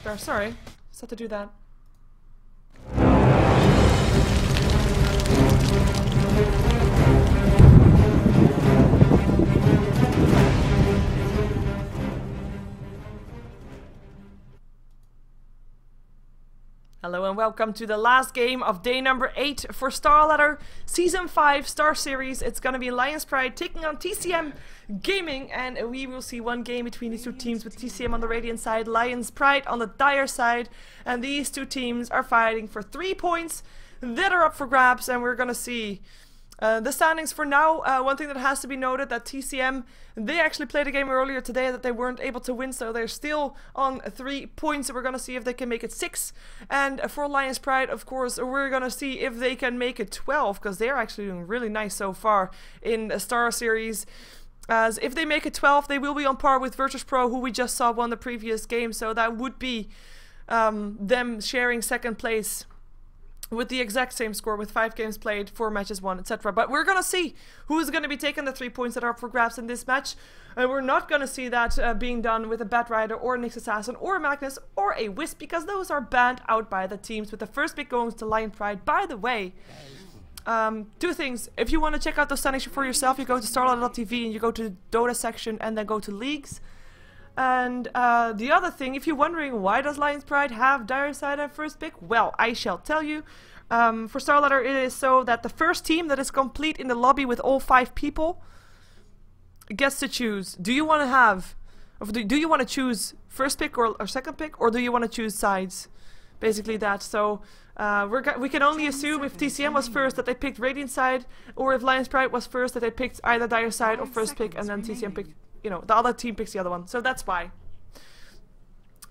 there. Sorry. Just had to do that. Hello and welcome to the last game of day number 8 for StarLadder Season 5 Star Series. It's gonna be eL'Pride taking on tcm-gaming, and we will see one game between these two teams with TCM on the Radiant side, eL'Pride on the Dire side, and these two teams are fighting for 3 points that are up for grabs, and we're gonna see the standings for now. One thing that has to be noted, that TCM, they actually played a game earlier today that they weren't able to win, so they're still on 3 points. We're gonna see if they can make it 6. And for eL'Pride, of course, we're gonna see if they can make it 12, because they're actually doing really nice so far in the Star Series. As if they make it 12, they will be on par with Virtus.pro, who we just saw won the previous game, so that would be them sharing second place with the exact same score, with 5 games played, 4 matches won, etc. But we're gonna see who's gonna be taking the 3 points that are up for grabs in this match. And we're not gonna see that being done with a Batrider or a Nyx Assassin or a Magnus or a Wisp, because those are banned out by the teams, with the first pick going to eL'Pride. By the way, 2 things. If you want to check out those standings for yourself, you go to StarLadder.tv and you go to the Dota section and then go to Leagues. And the other thing, if you're wondering why does eL'Pride have Dire side at first pick, well, I shall tell you. For StarLadder, it is so that the first team that is complete in the lobby with all 5 people gets to choose. Do you want to have, do you want to choose first pick or second pick, or do you want to choose sides? Basically that. So we can only assume if TCM was first that they picked Radiant side, or if eL'Pride was first that they picked either Dire side or first pick, and then TCM picked, you know, the other team picks the other one. So that's why.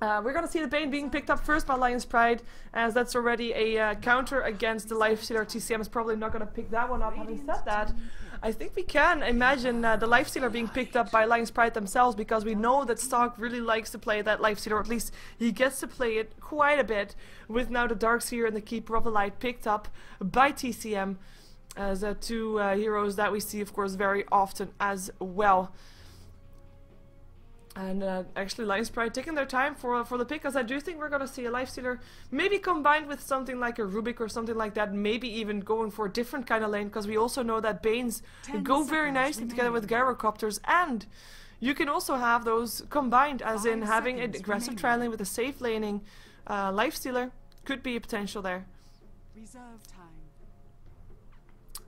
We're gonna see the Bane being picked up first by eL'Pride, as that's already a counter against the Lifestealer. TCM is probably not gonna pick that one up. Having said that, I think we can imagine the Lifestealer being picked up by eL'Pride themselves, because we know that Stark really likes to play that Lifestealer, or at least he gets to play it quite a bit, with now the Darkseer and the Keeper of the Light picked up by TCM, as 2 heroes that we see, of course, very often as well. And actually eL'Pride taking their time for the pick, because I do think we're going to see a Lifestealer maybe combined with something like a Rubik or something like that, maybe even going for a different kind of lane, because we also know that Banes go very nicely together with Gyrocopters, and you can also have those combined, as in having an aggressive tri lane with a safe laning Lifestealer could be a potential there.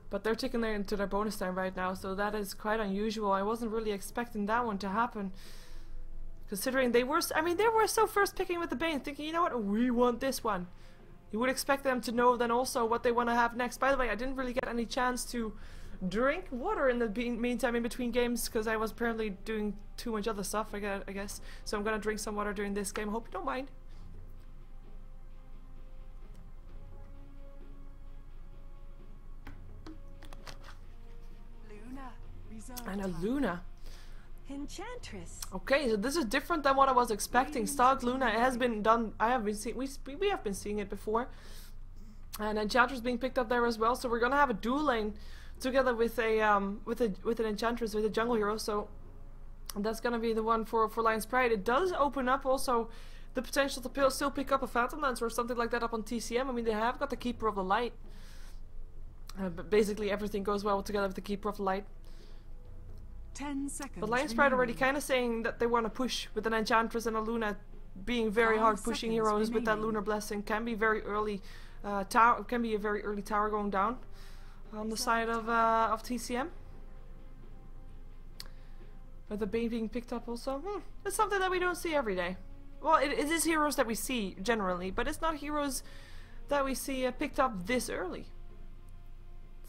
But they're taking their into their bonus time right now, so that is quite unusual. I wasn't really expecting that one to happen, considering they were, they were so first picking with the Bane, thinking, you know what, we want this one. You would expect them to know then also what they want to have next. By the way, I didn't really get any chance to drink water in the meantime in between games, because I was apparently doing too much other stuff, I guess. So I'm gonna drink some water during this game. Hope you don't mind. And a Luna. Enchantress. Okay, so this is different than what I was expecting. Stark Luna, it has been done. I have been seeing, we have been seeing it before, and Enchantress being picked up there as well. So we're gonna have a dual lane together with a with an Enchantress, with a jungle hero. So that's gonna be the one for eL'Pride. It does open up also the potential to still pick up a Phantom Lance or something like that up on TCM. I mean, they have got the Keeper of the Light, but basically everything goes well together with the Keeper of the Light. 10 seconds. But eL'Pride already kind of saying that they want to push with an Enchantress and a Luna being very hard pushing heroes with that Lunar Blessing. Can be very early tower, can be a very early tower going down on the side of TCM. But the Bane being picked up also, it's something that we don't see every day. Well, it is heroes that we see generally, but it's not heroes that we see picked up this early.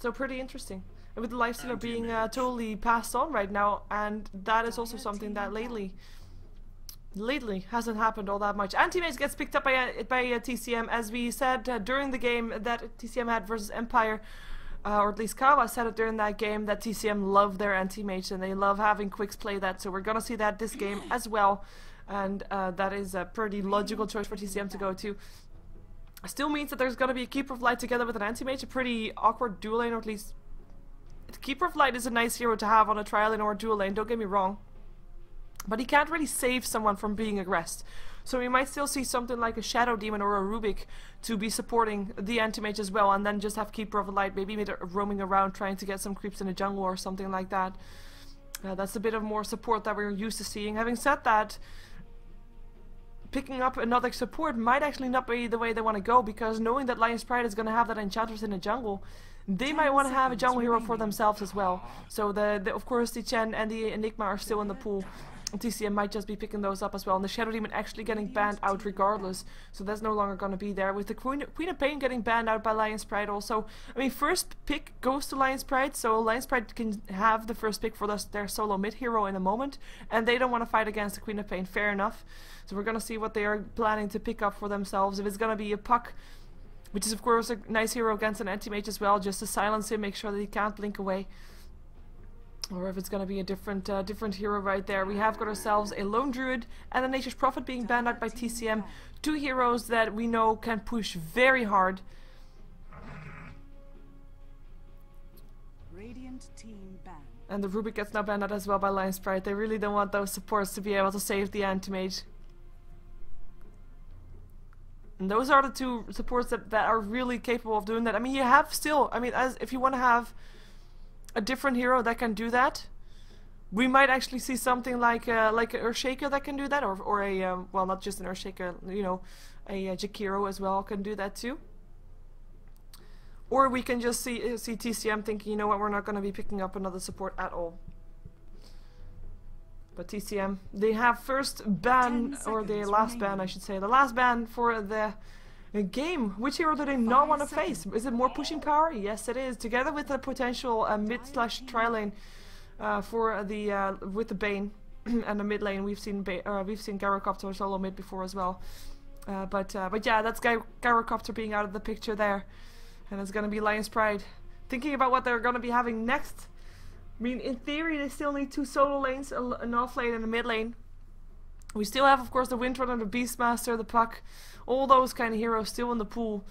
So pretty interesting. And with the Lifestealer being totally passed on right now, and that is also something that lately hasn't happened all that much. Anti-Mage gets picked up by TCM, as we said during the game that TCM had versus Empire, or at least Kawa said it during that game, that TCM love their Anti-Mage and they love having Quicks play that, so we're gonna see that this game as well, and that is a pretty logical choice for TCM to go to. Still means that there's gonna be a Keeper of Light together with an Anti-Mage, a pretty awkward dual lane, or at least the Keeper of Light is a nice hero to have on a trial lane or a dual lane, don't get me wrong. But he can't really save someone from being aggressed. So we might still see something like a Shadow Demon or a Rubik to be supporting the anti-mage as well, and then just have Keeper of the Light maybe roaming around trying to get some creeps in the jungle or something like that. That's a bit of more support that we're used to seeing. Having said that, picking up another support might actually not be the way they want to go, because knowing that eL'Pride is going to have that Enchantress in the jungle, they might want to have a jungle hero for themselves as well. So of course the Chen and the Enigma are still in the pool. TCM might just be picking those up as well, and the Shadow Demon actually getting banned out regardless, so that's no longer going to be there. With the Queen of Pain getting banned out by eL'Pride also, I mean, first pick goes to eL'Pride, so eL'Pride can have the first pick for their solo mid hero in a moment, and they don't want to fight against the Queen of Pain, fair enough. So we're going to see what they are planning to pick up for themselves. If it's going to be a Puck, which is of course a nice hero against an anti-mage as well, just to silence him, make sure that he can't blink away. Or if it's going to be a different hero right there. We have got ourselves a Lone Druid and a Nature's Prophet being banned out by TCM. Two heroes that we know can push very hard. Radiant team banned. And the Rubik gets now banned out as well by eL'Pride. They really don't want those supports to be able to save the anti-mage. And those are the two supports that are really capable of doing that. I mean, you have still, I mean, if you want to have a different hero that can do that, we might actually see something like an Earthshaker that can do that, or a well, not just an Earthshaker, you know, a Jakiro as well can do that too. Or we can just see TCM thinking, you know what, we're not going to be picking up another support at all. But TCM, they have first ban, or the last ban, I should say, the last ban for the game. Which hero do they not want to face? Is it more pushing power? Yes, it is. Together with the potential mid/tri lane for the with the Bane and the mid lane, we've seen Gyrocopter solo mid before as well. But yeah, that's Gyrocopter being out of the picture there, and it's gonna be eL'Pride thinking about what they're gonna be having next. I mean, in theory, they still need two solo lanes, an off lane and a mid lane. We still have, of course, the Windrunner, the Beastmaster, the Puck, all those kind of heroes still in the pool.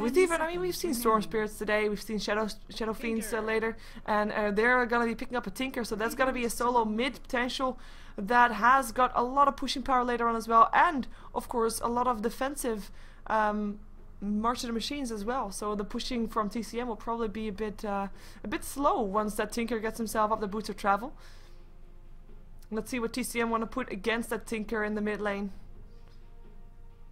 With even, I mean, we've seen Storm Spirits today, we've seen Shadow Fiends later, and they're gonna be picking up a Tinker, so that's gonna be a solo mid potential that has got a lot of pushing power later on as well, and of course a lot of defensive March of the Machines as well. So the pushing from TCM will probably be a bit slow once that Tinker gets himself up the boots of travel. Let's see what TCM want to put against that Tinker in the mid lane.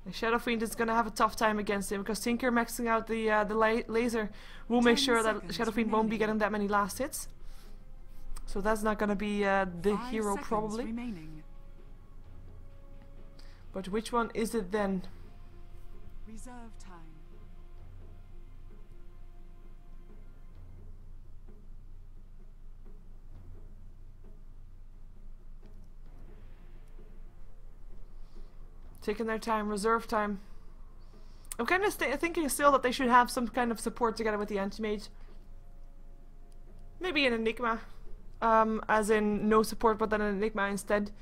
The Shadow Fiend is going to have a tough time against him, because Tinker maxing out the laser will make sure that Shadow Fiend won't be getting that many last hits. So that's not going to be the hero probably. Remaining. But which one is it then? Reserve time. Taking their time, reserve time. I'm kind of thinking still that they should have some kind of support together with the anti-mage. Maybe an Enigma. As in no support, but then an Enigma instead.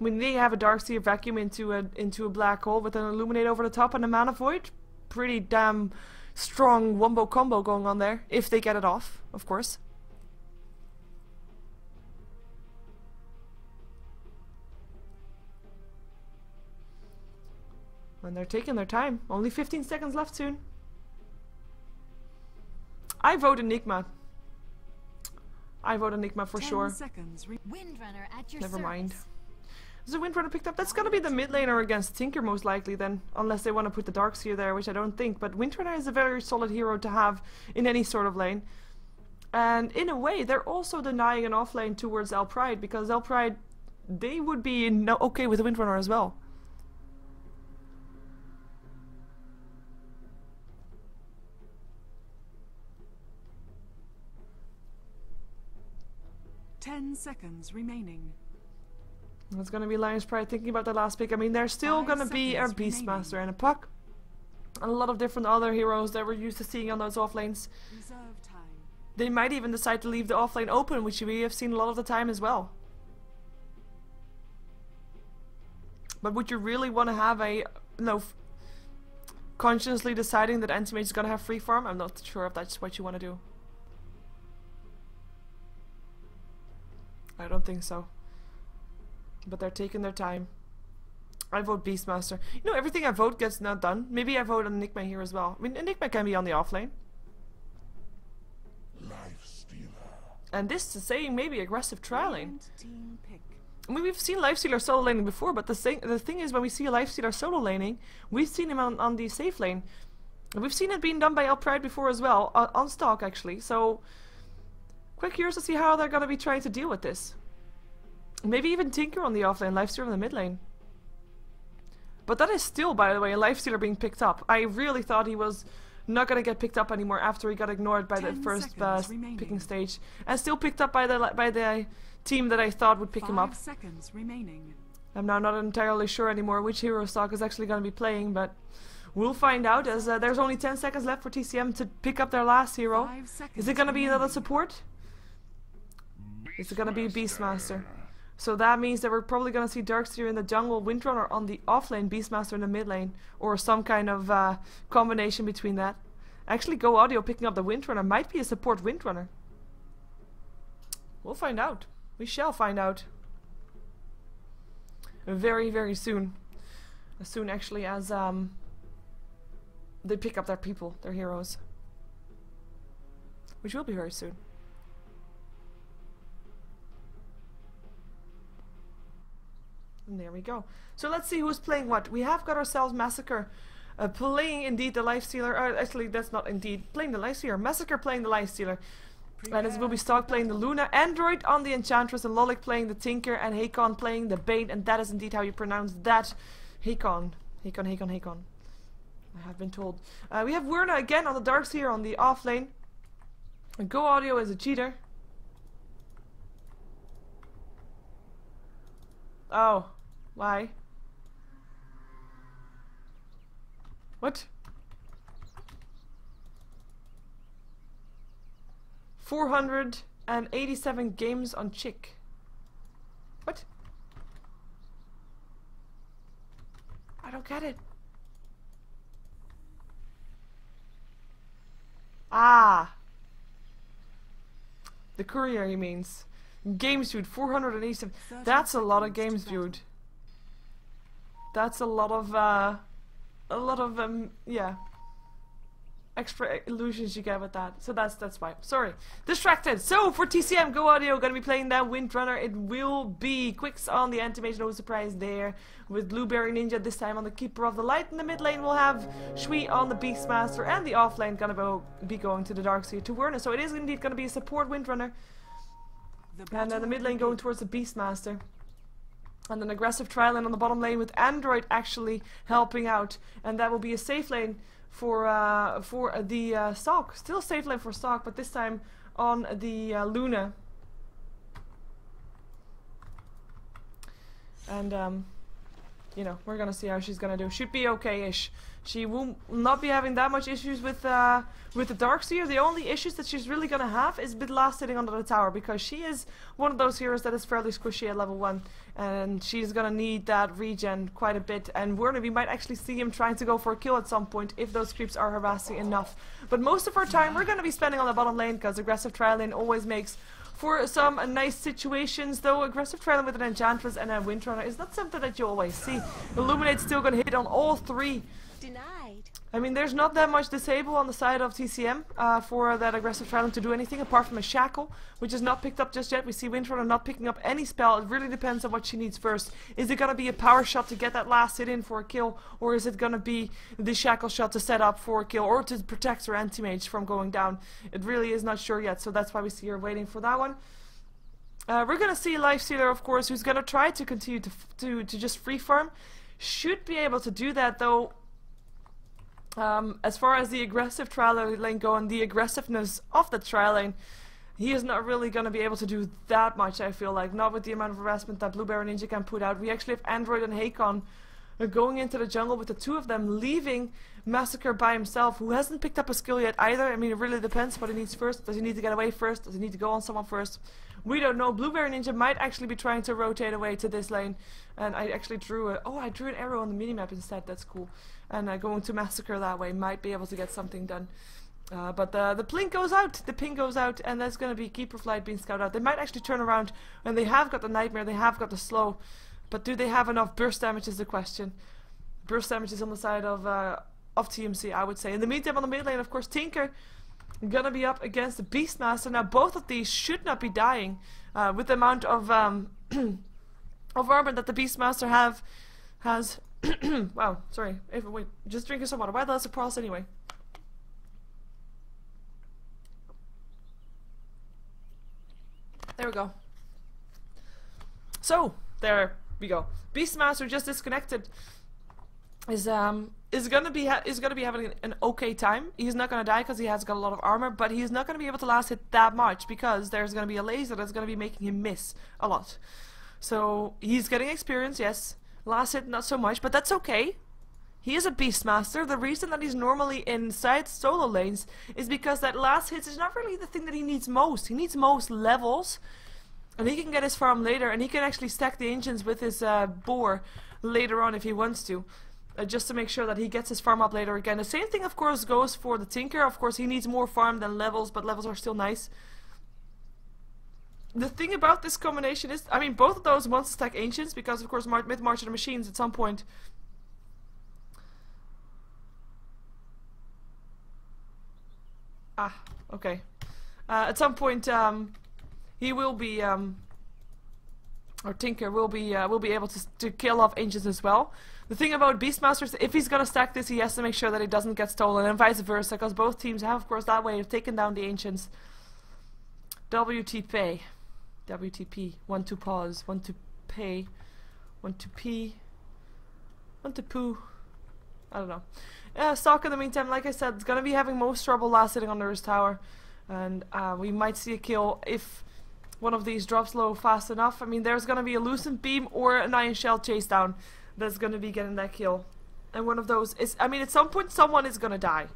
I mean, they have a Darkseer vacuum into a black hole with an Illuminate over the top and a Mana Void. Pretty damn strong wombo combo going on there, if they get it off, of course. And they're taking their time. Only 15 seconds left soon. I vote Enigma. I vote Enigma for 10 sure. seconds. Windrunner at your Never mind. service. Is the Windrunner picked up? That's gonna be the mid laner against Tinker most likely then. Unless they want to put the Darkseer there, which I don't think. But Windrunner is a very solid hero to have in any sort of lane. And in a way, they're also denying an off lane towards eL'Pride, because eL'Pride, they would be okay with the Windrunner as well. Ten seconds remaining. It's gonna be eL'Pride thinking about the last pick. I mean, there's still 5 gonna be a seconds Beastmaster remaining. and a Puck. And a lot of different other heroes that we're used to seeing on those off lanes. Reserve time. They might even decide to leave the off lane open, which we have seen a lot of the time as well. But would you really want to have a, consciously deciding that anti-mage is gonna have free farm? I'm not sure if that's what you want to do. I don't think so. But they're taking their time. I vote Beastmaster. You know, everything I vote gets not done. Maybe I vote on Enigma here as well. I mean, Enigma can be on the offlane. And this is saying maybe aggressive trialing. I mean, we've seen Lifestealer solo laning before, but the thing is, when we see a Lifestealer solo laning, we've seen him on the safe lane. We've seen it being done by eL'Pride before as well, on stock actually. So, quite curious to see how they're going to be trying to deal with this. Maybe even Tinker on the offlane, Lifestealer on the mid lane. But that is still, by the way, a Lifestealer being picked up. I really thought he was not going to get picked up anymore after he got ignored by the first picking stage. And still picked up by the team that I thought would pick him up. 5 seconds remaining. I'm now not entirely sure anymore which hero stock is actually going to be playing, but we'll find out as there's only 10 seconds left for TCM to pick up their last hero. Is it going to be another support? Is it going to be Beastmaster? So that means that we're probably going to see Darkseer in the jungle, Windrunner on the offlane, Beastmaster in the mid lane, or some kind of combination between that. Actually, Go Audio picking up the Windrunner might be a support Windrunner. We'll find out. We shall find out. Very, very soon. As soon actually as they pick up their people, their heroes. Which will be very soon. And there we go. So let's see who's playing what. We have got ourselves Massacre playing indeed the Lifestealer. Actually, that's not indeed playing the Lifestealer. Massacre playing the Lifestealer. And it will be Stark playing the Luna. Android on the Enchantress. And Lolik playing the Tinker. And Hakon playing the Bane. And that is indeed how you pronounce that. Hakon. Hakon. I have been told. We have Werner again on the Darkseer on the offlane. And Go Audio is a cheater. Oh. Why? What? 487 games on Chick. What? I don't get it. Ah. The courier, he means. Games viewed, 487. That's a lot of games viewed. That's a lot of yeah, extra illusions you get with that. So that's why. Sorry, distracted. So for TCM, Go Audio gonna be playing that Windrunner. It will be Quicks on the Antimage, no surprise there. With Blueberry Ninja this time on the Keeper of the Light. In the mid lane, we'll have Shui on the Beastmaster, and the off lane gonna be going to the Darkseer to Werner. So it is indeed gonna be a support Windrunner. And the mid lane going towards the Beastmaster. And an aggressive trial lane on the bottom lane with Android actually helping out. And that will be a safe lane for the stock. Still safe lane for stock, but this time on the Luna. And you know, we're gonna see how she's gonna do. Should be okay-ish. She will not be having that much issues with the Darkseer. The only issues that she's really gonna have is Bidlast sitting under the tower, because she is one of those heroes that is fairly squishy at level 1, and she's gonna need that regen quite a bit. And Werner, we might actually see him trying to go for a kill at some point if those creeps are harassing enough. But most of our time we're gonna be spending on the bottom lane, because aggressive trial lane always makes for some nice situations, though aggressive trial with an Enchantress and a Windrunner is not something that you always see. Illuminate's still gonna hit on all three. Denied. I mean, there's not that much disable on the side of TCM for that aggressive trial to do anything apart from a Shackle, which is not picked up just yet. We see Windrunner not picking up any spell. It really depends on what she needs first. Is it gonna be a power shot to get that last hit in for a kill, or is it gonna be the Shackle shot to set up for a kill, or to protect her anti-mage from going down? It really is not sure yet, so that's why we see her waiting for that one. We're gonna see Lifestealer, of course, who's gonna try to continue to just free farm. Should be able to do that, though. As far as the aggressive trial lane go and the aggressiveness of the trial lane, he is not really going to be able to do that much, I feel like. Not with the amount of harassment that Blueberry Ninja can put out. We actually have Android and Hakon going into the jungle, with the two of them leaving Massacre by himself, who hasn't picked up a skill yet either. I mean, it really depends what he needs first. Does he need to get away first? Does he need to go on someone first? We don't know. Blueberry Ninja might actually be trying to rotate away to this lane. And I actually drew I drew an arrow on the minimap instead. That's cool. And going to Massacre that way might be able to get something done. But the blink goes out, the ping goes out, and that's going to be Keeper of Light being scouted out. They might actually turn around, and they have got the Nightmare, they have got the slow. But do they have enough burst damage is the question. Burst damage is on the side of TMC, I would say. In the meantime, on the mid lane, of course, Tinker gonna be up against the Beastmaster. Now, both of these should not be dying with the amount of of armor that the Beastmaster has. Wow, sorry. Wait, just drinking some water. Why the hell is it pause anyway? There we go. So there we go. Beastmaster just disconnected. Is gonna be having an okay time. He's not gonna die because he has got a lot of armor, but he's not gonna be able to last hit that much because there's gonna be a laser that's gonna be making him miss a lot. So he's getting experience, yes. Last hit not so much, but that's okay. He is a Beastmaster. The reason that he's normally inside solo lanes is because that last hit is not really the thing that he needs most. He needs most levels, and he can get his farm later, and he can actually stack the engines with his boar later on if he wants to. Just to make sure that he gets his farm up later again. The same thing, of course, goes for the Tinker. Of course, he needs more farm than levels, but levels are still nice. The thing about this combination is, I mean, both of those want to stack ancients, because, of course, with March of the Machines at some point. Ah, okay. At some point, he will be, or Tinker will be able to kill off ancients as well. The thing about Beastmasters, if he's gonna stack this, he has to make sure that he doesn't get stolen, and vice versa, because both teams have, of course, that way of taking down the ancients. WTP. WTP. 1 to pause. 1 to pay. 1 to pee. 1 to poo. I don't know. Stock in the meantime, like I said, it's gonna be having most trouble last hitting under his tower, and we might see a kill if one of these drops low fast enough. I mean, there's gonna be a Lucent Beam or an Iron Shell chase down that's gonna be getting that kill, and one of those is, I mean, at some point someone is gonna die.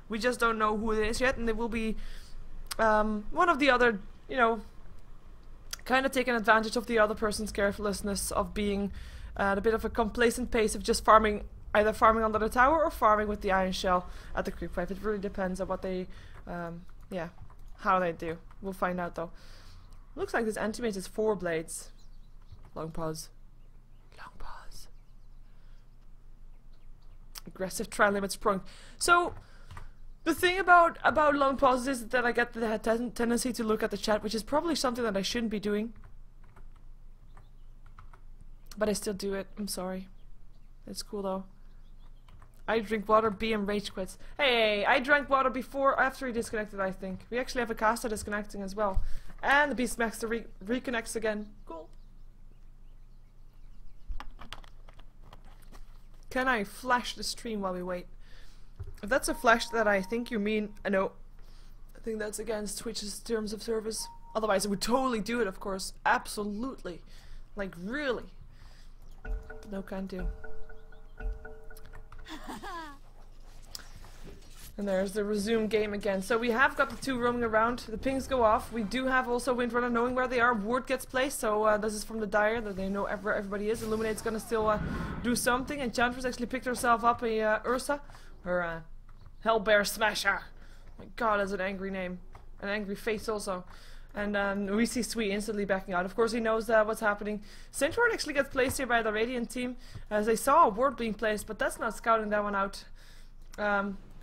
We just don't know who it is yet, and it will be one of the other, you know, kind of taking advantage of the other person's carelessness of being at a bit of a complacent pace of just farming, either farming under the tower or farming with the Iron Shell at the creep wave. It really depends on what they, yeah, how they do. We'll find out though. Looks like this anti-mage is 4 blades. Long pause. Long pause. Aggressive tri-limit sprung. So the thing about long pauses is that I get the tendency to look at the chat, which is probably something that I shouldn't be doing. But I still do it. I'm sorry. It's cool though. I drink water, BM rage quits. Hey, I drank water before, after he disconnected, I think. We actually have a caster disconnecting as well. And the Beastmaster reconnects again. Cool. Can I flash the stream while we wait? If that's a flash that I think you mean, I know. I think that's against Twitch's terms of service. Otherwise I would totally do it, of course. Absolutely. Like, really. No can do. And there's the resume game again. So we have got the 2 roaming around. The pings go off. We do have also Windrunner knowing where they are. Ward gets placed, so this is from the Dire that they know where everybody is. Illuminate's gonna still do something. And Enchantress actually picked herself up a Ursa. Her Hellbear Smasher. My god, that's an angry name. An angry face also. And we see Sweet instantly backing out. Of course he knows what's happening. Centaur actually gets placed here by the Radiant team, as they saw a ward being placed, but that's not scouting that one out.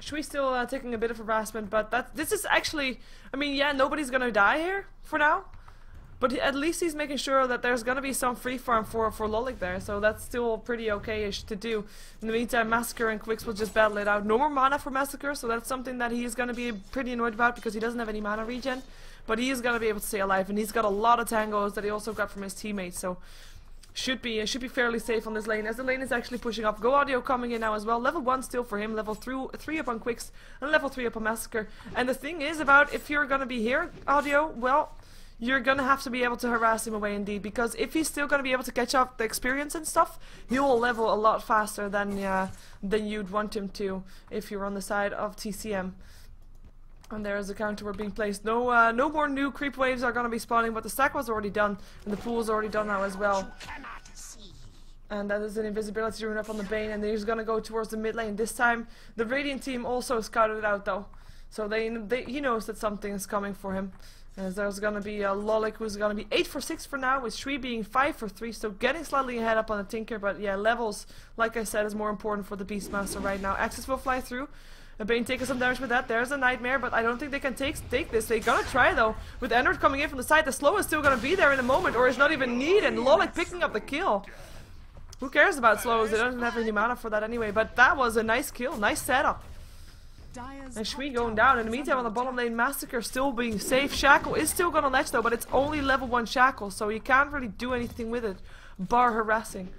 Shui still taking a bit of harassment, but this is actually, I mean, yeah, nobody's gonna die here for now, but at least he's making sure that there's gonna be some free farm for Lolik there, so that's still pretty okay-ish to do. In the meantime, Massacre and Quicks will just battle it out. No more mana for Massacre, so that's something that he is gonna be pretty annoyed about because he doesn't have any mana regen, but he is gonna be able to stay alive, and he's got a lot of tangos that he also got from his teammates, so should be fairly safe on this lane, as the lane is actually pushing up. Go Audio coming in now as well. Level 1 still for him, level 3 up on Quicks, and level 3 up on Massacre. And the thing is about, if you're gonna be here, Audio, well, you're gonna have to be able to harass him away indeed, because if he's still gonna be able to catch up the experience and stuff, he will level a lot faster than you'd want him to if you're on the side of TCM. And there is a counter word being placed. No more new creep waves are gonna be spawning, but the stack was already done, and the pool is already done now as well. And that is an invisibility rune up on the Bane, and he's gonna go towards the mid lane. This time, the Radiant team also scouted it out though, so he knows that something is coming for him. As there's gonna be Lolik, who's gonna be 8 for 6 for now, with Shree being 5 for 3, so getting slightly ahead up on the Tinker, but yeah, levels, like I said, is more important for the Beastmaster right now. Axis will fly through. Bane taking some damage with that. There's a Nightmare, but I don't think they can take this. They gotta try though. With Android coming in from the side, the slow is still gonna be there in a moment, or is not even needed, and Lolik picking up the kill. Who cares about slows? They don't have any mana for that anyway, but that was a nice kill, nice setup. And Shui going down. In the meantime, on the bottom lane, Massacre still being safe. Shackle is still gonna ledge though, but it's only level 1 Shackle, so you can't really do anything with it, bar harassing.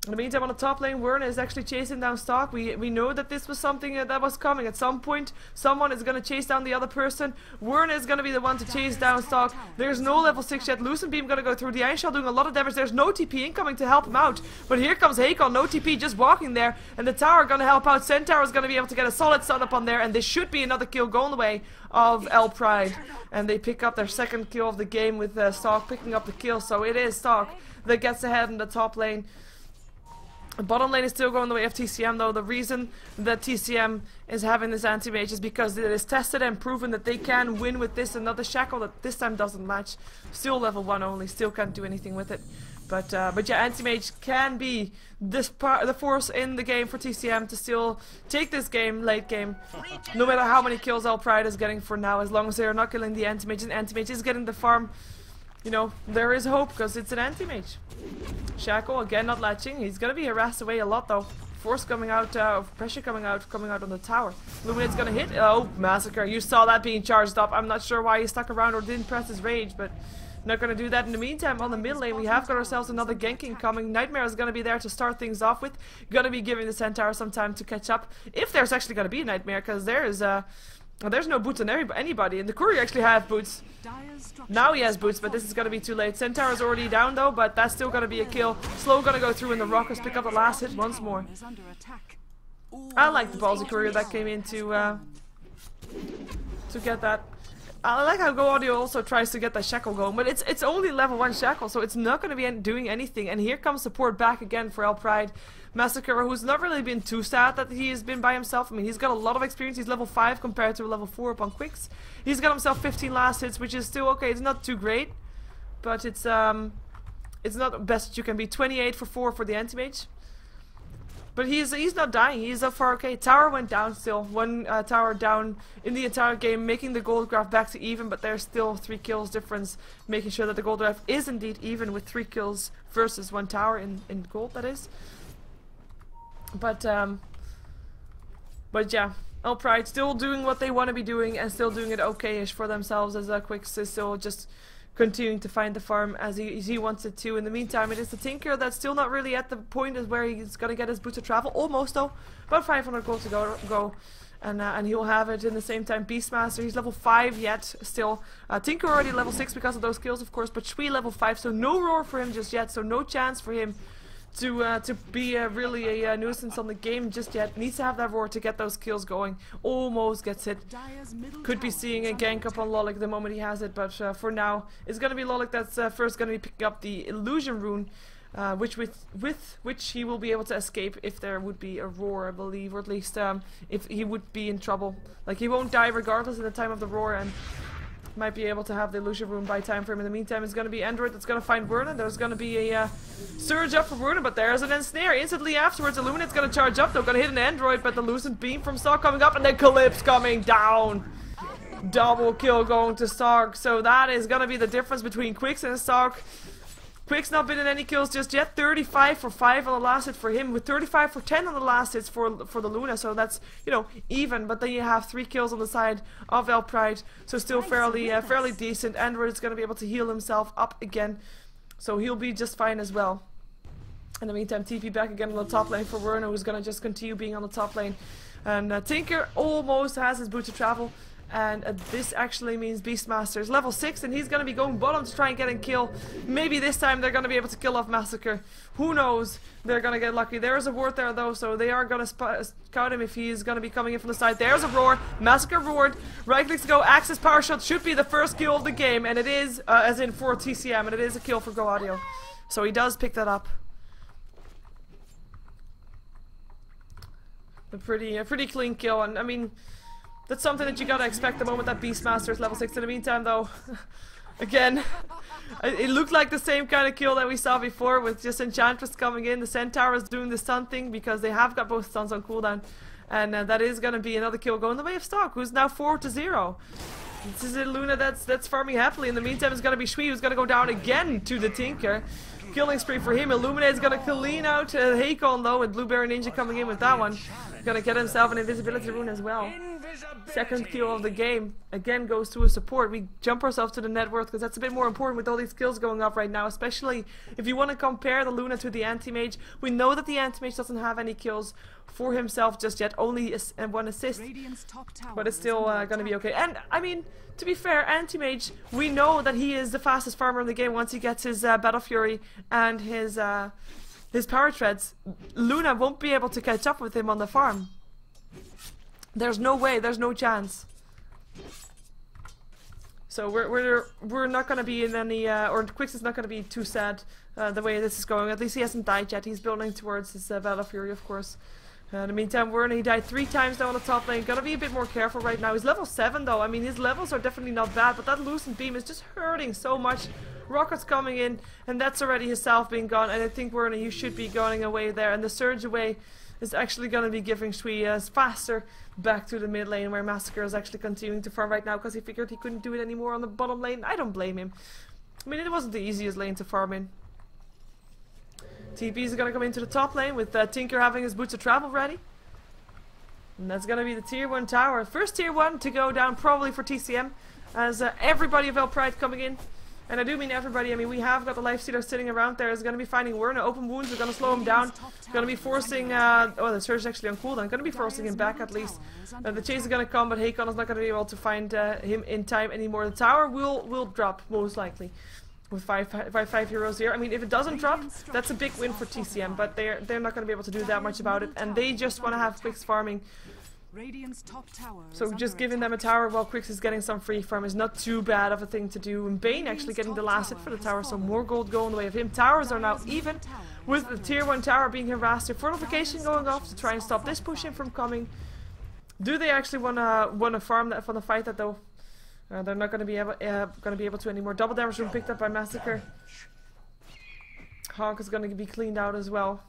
In the meantime, on the top lane, Werner is actually chasing down Stark. We know that this was something that was coming. At some point, someone is going to chase down the other person. Werner is going to be the one to chase down Stark. There's no level 6 yet. Lucent Beam going to go through. The Iron Shell doing a lot of damage. There's no TP incoming to help him out. But here comes Hakon, no TP, just walking there. And the tower going to help out. Centaur is going to be able to get a solid stun up on there. And this should be another kill going the way of eL'Pride. And they pick up their second kill of the game with Stark picking up the kill. So it is Stark that gets ahead in the top lane. The bottom lane is still going the way of TCM though. The reason that TCM is having this anti-mage is because it is tested and proven that they can win with this. Another Shackle that this time doesn't match. Still level 1 only, still can't do anything with it. But yeah, anti-mage can be the force in the game for TCM to still take this game, late game. No matter how many kills eL'Pride is getting for now, as long as they are not killing the anti-mage, and anti-mage is getting the farm. You know, there is hope because it's an anti-mage. Shackle again not latching. He's gonna be harassed away a lot though. Force coming out, pressure coming out on the tower. Luminate's gonna hit. Oh, Massacre! You saw that being charged up. I'm not sure why he stuck around or didn't press his rage, but not gonna do that. In the meantime, on the mid lane, we have got ourselves another ganking coming. Nightmare is gonna be there to start things off with. Gonna be giving the Centaur some time to catch up, if there's actually gonna be a Nightmare, because there's no boots on anybody, and the courier actually have boots. Now he has boots, but this is gonna be too late. Centaur is already down though, but that's still gonna be a kill. Slow gonna go through, and the Rockers pick up the last hit once more. I like the ballsy courier that came in to get that. I like how Go Audio also tries to get that Shackle going, but it's only level 1 Shackle, so it's not going to be doing anything. And here comes support back again for eL'Pride. Massacre, who's not really been too sad that he has been by himself. I mean, he's got a lot of experience. He's level 5 compared to level 4 upon Quicks. He's got himself 15 last hits, which is still okay. It's not too great, but it's not the best that you can be. 28 for 4 for the anti-mage. But he's not dying. He's up for okay. Tower went down still. One tower down in the entire game, making the gold graph back to even. But there's still 3 kills difference, making sure that the gold graph is indeed even with 3 kills versus 1 tower in gold. That is. But yeah, eL'Pride still doing what they want to be doing and still doing it okay-ish for themselves, as Quicks is still just continuing to find the farm as he wants it to. In the meantime, it is the Tinker that's still not really at the point where he's gonna get his boots of travel. Almost though, about 500 gold to go. And he'll have it in the same time. Beastmaster, he's level 5 yet still. Tinker already level 6 because of those kills, of course, but Shui level 5, so no roar for him just yet, so no chance for him to be really a nuisance on the game just yet. Needs to have that roar to get those kills going. Almost gets hit. Could be seeing a gank up on Lolik the moment he has it, but for now it's gonna be Lolik that's first gonna be picking up the illusion rune, with which he will be able to escape if there would be a roar, I believe, or at least if he would be in trouble. Like, he won't die regardless in the time of the roar, and might be able to have the illusion rune by time frame. In the meantime, it's going to be Android that's going to find Werner. There's going to be a surge up for Werner, but there's an ensnare. Instantly afterwards, Illuminate's going to charge up. They're going to hit an Android, but the Lucent Beam from Stark coming up, and then Calypse coming down. Double kill going to Stark. So that is going to be the difference between Quicks and Stark. Quick's not been in any kills just yet. 35 for 5 on the last hit for him, with 35 for 10 on the last hits for the Luna. So that's, you know, even. But then you have 3 kills on the side of eL'Pride, so still fairly decent. Android is going to be able to heal himself up again, so he'll be just fine as well. In the meantime, TP back again on the top lane for Werner, who's going to just continue being on the top lane. And Tinker almost has his boot to travel. And this actually means Beastmaster is level 6, and he's going to be going bottom to try and get a kill. Maybe this time they're going to be able to kill off Massacre. Who knows? They're going to get lucky. There is a ward there though, so they are going to scout him if he's going to be coming in from the side. There's a roar. Massacre roared. Right clicks to go. Axis power shot should be the first kill of the game, and it is, as in for TCM, and it is a kill for Go Audio. So he does pick that up. A pretty clean kill, and I mean, That's something that you gotta expect the moment that Beastmaster is level 6. In the meantime though, again, it looked like the same kind of kill that we saw before with just Enchantress coming in. The Centaur is doing the stun thing because they have got both stuns on cooldown. And that is gonna be another kill going the way of Stock, who's now 4-0. This is a Luna that's farming happily. In the meantime, it's gonna be Shui who's gonna go down again to the Tinker. Killing spree for him. Illuminate's gonna clean out Hakon though, with Blueberry Ninja coming in with that one. Gonna get himself an invisibility rune as well. Second kill of the game. Again goes to a support. We jump ourselves to the net worth because that's a bit more important with all these kills going up right now. Especially if you want to compare the Luna to the Anti-Mage. We know that the Anti-Mage doesn't have any kills for himself just yet. Only one assist. But it's still gonna be okay. And I mean, to be fair, Anti-Mage, we know that he is the fastest farmer in the game once he gets his Battle Fury and his Power Treads. Luna won't be able to catch up with him on the farm. There's no way, there's no chance. So we're not gonna be in any, or Quix is not gonna be too sad the way this is going. At least he hasn't died yet. He's building towards his Battle Fury, of course. In the meantime, he died 3 times now on the top lane. Gotta be a bit more careful right now. He's level 7 though. I mean, his levels are definitely not bad, but that Lucent Beam is just hurting so much. Rocket's coming in, and that's already his self being gone. And I think you should be going away there. And the surge away is actually going to be giving Shui faster back to the mid lane, where Massacre is actually continuing to farm right now because he figured he couldn't do it anymore on the bottom lane. I don't blame him. I mean, it wasn't the easiest lane to farm in. TP is going to come into the top lane with Tinker having his Boots of Travel ready. And that's going to be the tier 1 tower. First tier 1 to go down probably for TCM, as everybody of eL'Pride coming in. And I do mean everybody. I mean, we have got the Lifestealer sitting around there. Is going to be finding Werner. Open wounds. We're going to slow him down. Going to be forcing... oh, the Surge is actually on cooldown. Going to be forcing him back at least. The chase is going to come, but Hakon is not going to be able to find him in time anymore. The tower will drop, most likely. With 5 heroes here. I mean, if it doesn't drop, that's a big win for TCM. But they're not going to be able to do that much about it. And they just want to have Quix farming. So just giving them a tower while Quix is getting some free farm is not too bad of a thing to do. And Bane actually getting the last hit for the tower, so more gold going the way of him. Towers are now even, with the tier 1 tower being harassed. Fortification going off to try and stop this push in from coming. Do they actually want to farm that, want to fight that though? They're not going to be able to anymore. Double damage room picked up by Massacre. Honk is going to be cleaned out as well.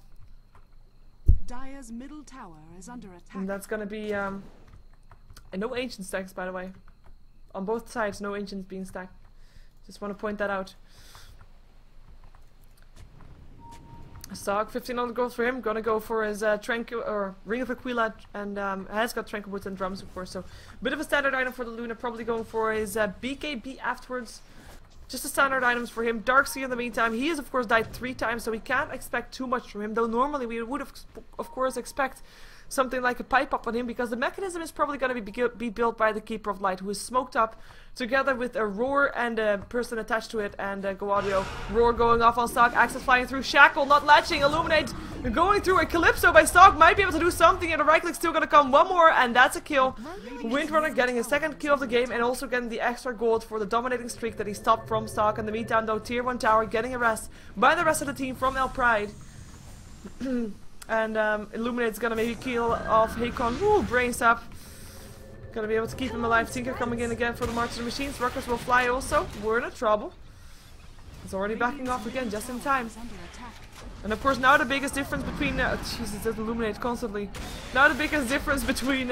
Dire's middle tower is under attack. And that's gonna be and no ancient stacks, by the way. On both sides, no ancients being stacked. Just want to point that out. Stock, 1500 gold for him. Gonna go for his Ring of Aquila, and has got Tranquil Boots and Drums, of course. So bit of a standard item for the Luna. Probably going for his BKB afterwards. Just the standard items for him. Darkseer in the meantime, he has of course died 3 times, so we can't expect too much from him. Though normally we would of course expect something like a pipe up on him, because the mechanism is probably going to be built by the Keeper of Light, who is smoked up together with a Roar and a person attached to it, and Go Audio. Roar going off on Stock, Axis flying through, Shackle not latching, Illuminate going through, a Calypso by Stock might be able to do something, and the right click still going to come, one more, and that's a kill. Windrunner getting his 2nd kill of the game, and also getting the extra gold for the dominating streak that he stopped from Stock. In the meantime though, tier 1 tower getting harassed by the rest of the team from eL'Pride. And Illuminate's gonna maybe kill off Hakon. Ooh, brains up. Gonna be able to keep him alive. Tinker coming in again for the March of the Machines. Ruckers will fly also. We're in trouble. It's already backing off again, just in time. And of course now the biggest difference between... Jesus, that Illuminate constantly. Now the biggest difference between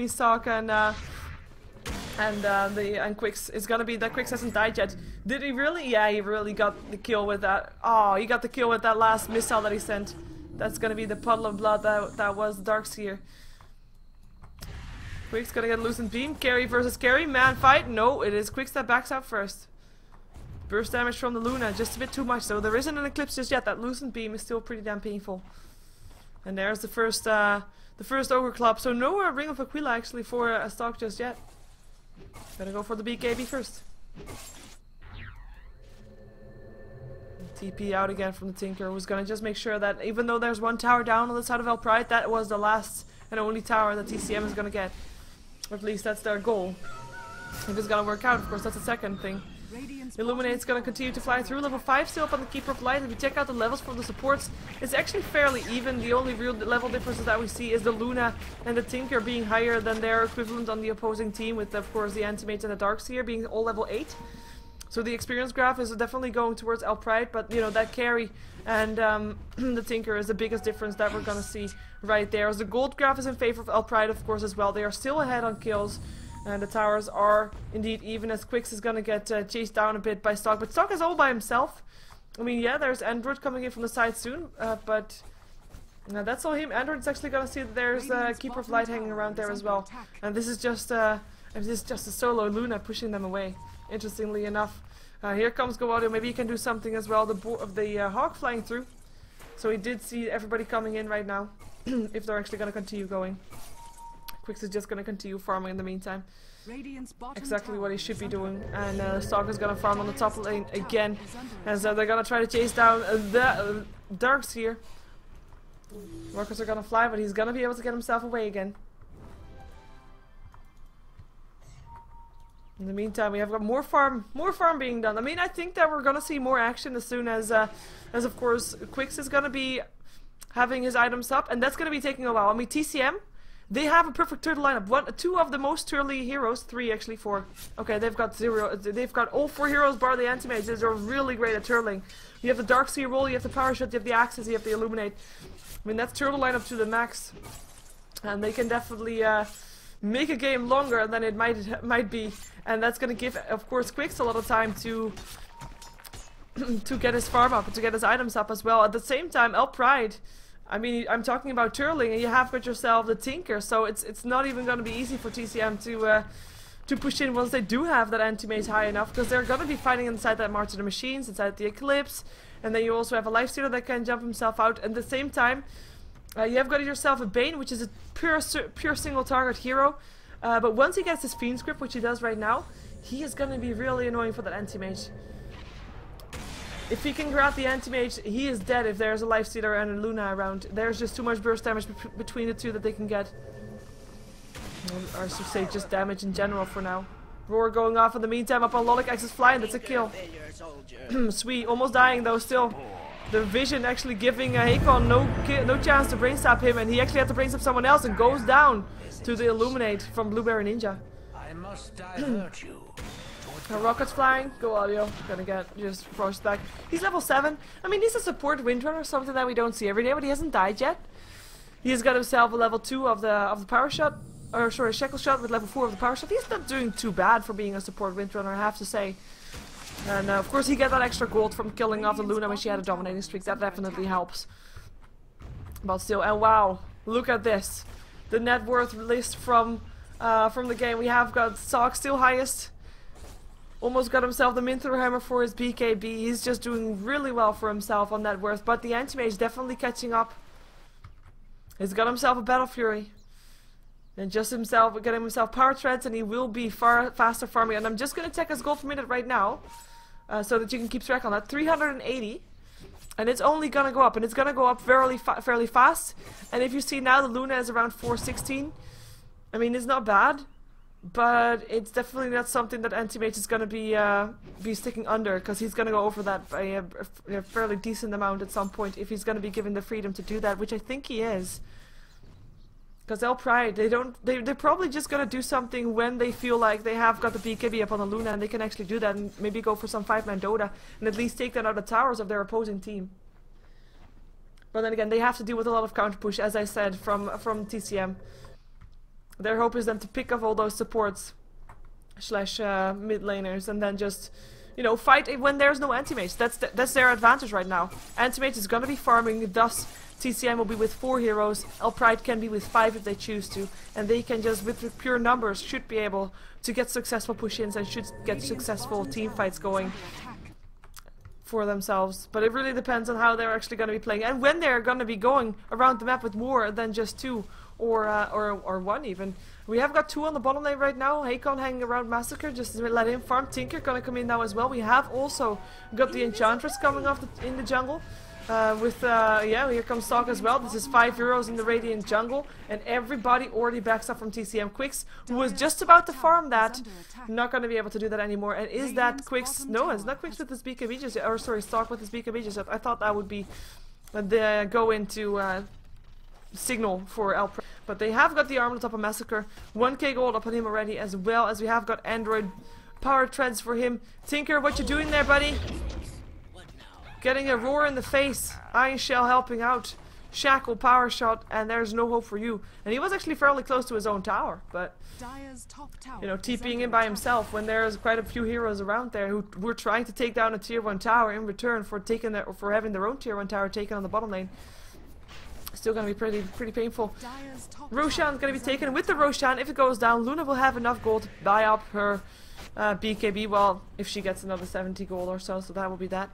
Stock and Quix is gonna be that Quix hasn't died yet. Did he really? Yeah, he really got the kill with that. Oh, he got the kill with that last missile that he sent. That's gonna be the puddle of blood that was Darkseer. Quix gonna get Lucent Beam. Carry versus Carry. Man fight. No, it is Quix that backs out first. Burst damage from the Luna. Just a bit too much though. There isn't an Eclipse just yet. That Lucent Beam is still pretty damn painful. And there's the first Ogre Club. So no Ring of Aquila actually for a Stock just yet. Gotta go for the BKB first. TP out again from the Tinker, who's gonna just make sure that even though there's 1 tower down on the side of eL'Pride, that was the last and only tower that TCM is gonna get. Or at least that's their goal. If it's gonna work out, of course, that's the second thing. Radiant's Illuminate's gonna continue to fly through. Level 5 still up on the Keeper of Light. If you check out the levels from the supports, it's actually fairly even. The only real level differences that we see is the Luna and the Tinker being higher than their equivalent on the opposing team, with of course the Anti-Mage and the Darkseer being all level 8. So the experience graph is definitely going towards eL'Pride, but you know, that carry and the Tinker is the biggest difference that we're gonna see right there. As the gold graph is in favor of eL'Pride, of course, as well. They are still ahead on kills, and the towers are indeed even, as Quix is gonna get chased down a bit by Stock, but Stock is all by himself. I mean, yeah, there's Android coming in from the side soon, but that's all him. Android's actually gonna see that there's Keeper of Light hanging around there as well, and this is just a solo Luna pushing them away. Interestingly enough. Here comes Gowadio. Maybe he can do something as well. The Hawk flying through. So he did see everybody coming in right now. If they're actually going to continue going. Quix is just going to continue farming in the meantime. Exactly what he should be doing. And Stalk is going to farm on the top lane again. As they're going to try to chase down the Darks here. Workers are going to fly, but he's going to be able to get himself away again. In the meantime, we have got more farm being done. I mean, I think that we're gonna see more action as soon as of course Quix is gonna be having his items up, and that's gonna be taking a while. I mean, TCM, they have a perfect turtle lineup. Two of the most turly heroes, 3 actually, 4. Okay, they've got 0. They've got all 4 heroes bar the anti-mage. They're really great at turtling. You have the Darkseer roll, you have the Power Shot, you have the Axes, you have the Illuminate. I mean, that's turtle lineup to the max, and they can definitely make a game longer than it might be. And that's going to give, of course, Quix a lot of time to get his farm up, and to get his items up as well. At the same time, eL'Pride, I mean, I'm talking about turling, and you have got yourself the Tinker, so it's not even going to be easy for TCM to push in once they do have that anti-mage high enough, because they're going to be fighting inside that March of the Machines, inside the Eclipse, and then you also have a Lifestealer that can jump himself out. And at the same time, you have got yourself a Bane, which is a pure single target hero. But once he gets his Fiend's Grip, which he does right now, he is going to be really annoying for that anti-mage. If he can grab the anti-mage, he is dead if there's a Lifestealer and a Luna around. There's just too much burst damage between the two that they can get. Or I should say just damage in general for now. Roar going off in the meantime up on Lolik. X is flying, that's a kill. Sweet, almost dying though still. The vision actually giving Hakon no chance to brainstab him, and he actually had to brainstab someone else and goes down to the Illuminate from Blueberry Ninja. I must divert you. Rocket's flying, Gowadio gonna get just pushed back. He's level 7. I mean, he's a support Windrunner, something that we don't see every day, but he hasn't died yet. He's got himself a level 2 of the Power Shot, or sorry, Shackle Shot with level 4 of the Power Shot. He's not doing too bad for being a support Windrunner, I have to say. And of course he got that extra gold from killing off the Luna when she had a dominating streak. That definitely helps. But still, and wow, look at this. The net worth list from the game. We have got Sock still highest. Almost got himself the Minthor Hammer for his BKB. He's just doing really well for himself on net worth. But the anti-mage definitely catching up. He's got himself a Battle Fury. And just getting himself power treads, and he will be far faster farming. And I'm just going to check his gold per minute right now. So that you can keep track on that. 380. And it's only going to go up. And it's going to go up fairly fast. And if you see now, the Luna is around 416. I mean, it's not bad. But it's definitely not something that Anti-Mage is going to be sticking under. Because he's going to go over that by a fairly decent amount at some point. If he's going to be given the freedom to do that. Which I think he is. Because eL'Pride, they're probably just gonna do something when they feel like they have got the BKB up on the Luna and they can actually do that and maybe go for some 5-man Dota and at least take that out of the towers of their opposing team. But then again, they have to deal with a lot of counter push, as I said, from TCM. Their hope is then to pick up all those supports slash mid laners and then just, you know, fight when there's no anti-mage. That's their advantage right now. Anti-mage is gonna be farming, thus TCM will be with 4 heroes, eL'Pride can be with 5 if they choose to, and they can just, with pure numbers, should be able to get successful push-ins and should get successful team fights going for themselves. But it really depends on how they're actually going to be playing, and when they're going to be going around the map with more than just 2 or 1 even. We have got 2 on the bottom lane right now. Hakon hanging around Massacre, just to let him farm. Tinker gonna come in now as well. We have also got the Enchantress coming off in the jungle. Yeah, here comes Stalk as well. This is 5 heroes in the Radiant jungle, and everybody already backs up from TCM. Quicks, who was just about to farm that, not going to be able to do that anymore. And is that Quicks? No, it's not Quicks with his BKB just yet. Or sorry, Stalk with his BKB just yet. I thought that would be the go into signal for eL'Pride. But they have got the armlet up on Massacre. 1k gold up on him already, as well as we have got Android power treads for him. Tinker, what you doing there, buddy? Getting a roar in the face. Iron Shell helping out. Shackle, power shot, and there's no hope for you. And he was actually fairly close to his own tower, but you know, TPing in by himself when there's quite a few heroes around there who were trying to take down a tier 1 tower in return for having their own tier 1 tower taken on the bottom lane. Still gonna be pretty painful. Roshan's gonna be taken with the Roshan. If it goes down, Luna will have enough gold to buy up her BKB. Well, if she gets another 70 gold or so, so that will be that.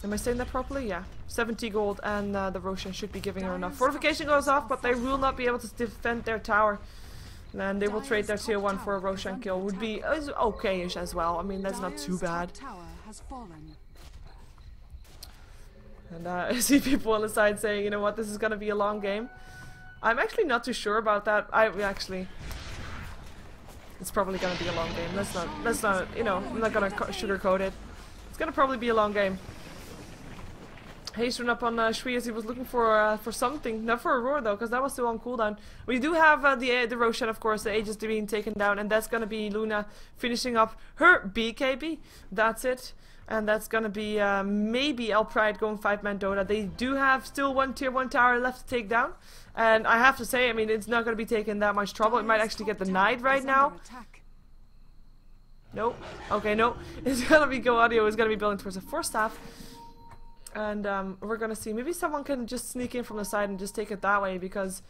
Am I saying that properly? Yeah. 70 gold and the Roshan should be giving her enough. Fortification goes off, but they will not be able to defend their tower. And they will trade their tier 1 for a Roshan kill. Would be okay-ish as well. I mean, that's not too bad. And I see people on the side saying, you know what, this is going to be a long game. I'm actually not too sure about that. It's probably going to be a long game. Let's not, you know, I'm not going to sugarcoat it. It's going to probably be a long game. Haste run up on Shui as he was looking for something. Not for a roar though, because that was still on cooldown. We do have the Roshan, of course, the Aegis being taken down, and that's gonna be Luna finishing up her BKB. That's it. And that's gonna be maybe eL'Pride going 5-man Dota. They do have still one tier 1 tower left to take down. And I have to say, I mean, it's not gonna be taking that much trouble. It might actually get denied right now. Nope. Okay, no. It's gonna be Go Audio is gonna be building towards a 4-staff. And we're gonna see. Maybe someone can just sneak in from the side and just take it that way, because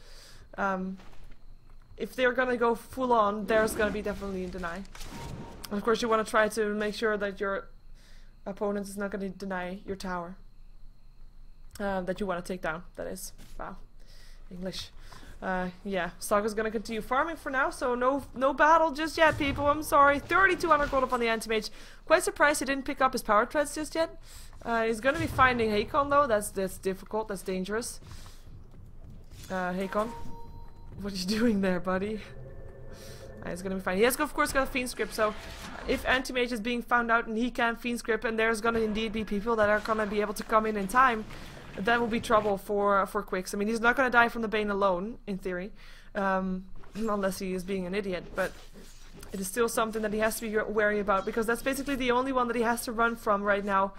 if they're gonna go full on, there's gonna be definitely a deny. And of course, you want to try to make sure that your opponent is not gonna deny your tower that you want to take down. That is, wow, English. Yeah, Stalk is gonna continue farming for now, so no battle just yet, people. I'm sorry. 3,200 gold up on the anti-mage. Quite surprised he didn't pick up his power treads just yet. He's gonna be finding Hakon though. That's difficult. That's dangerous. Hakon, what are you doing there, buddy? He's gonna be fine. He has, of course, got a Fiend Script, so if anti-mage is being found out and he can Fiend Script, and there's gonna indeed be people that are gonna be able to come in time, that will be trouble for Quicks. I mean, he's not gonna die from the Bane alone, in theory, unless he is being an idiot, but it is still something that he has to be wary about, because that's basically the only one that he has to run from right now.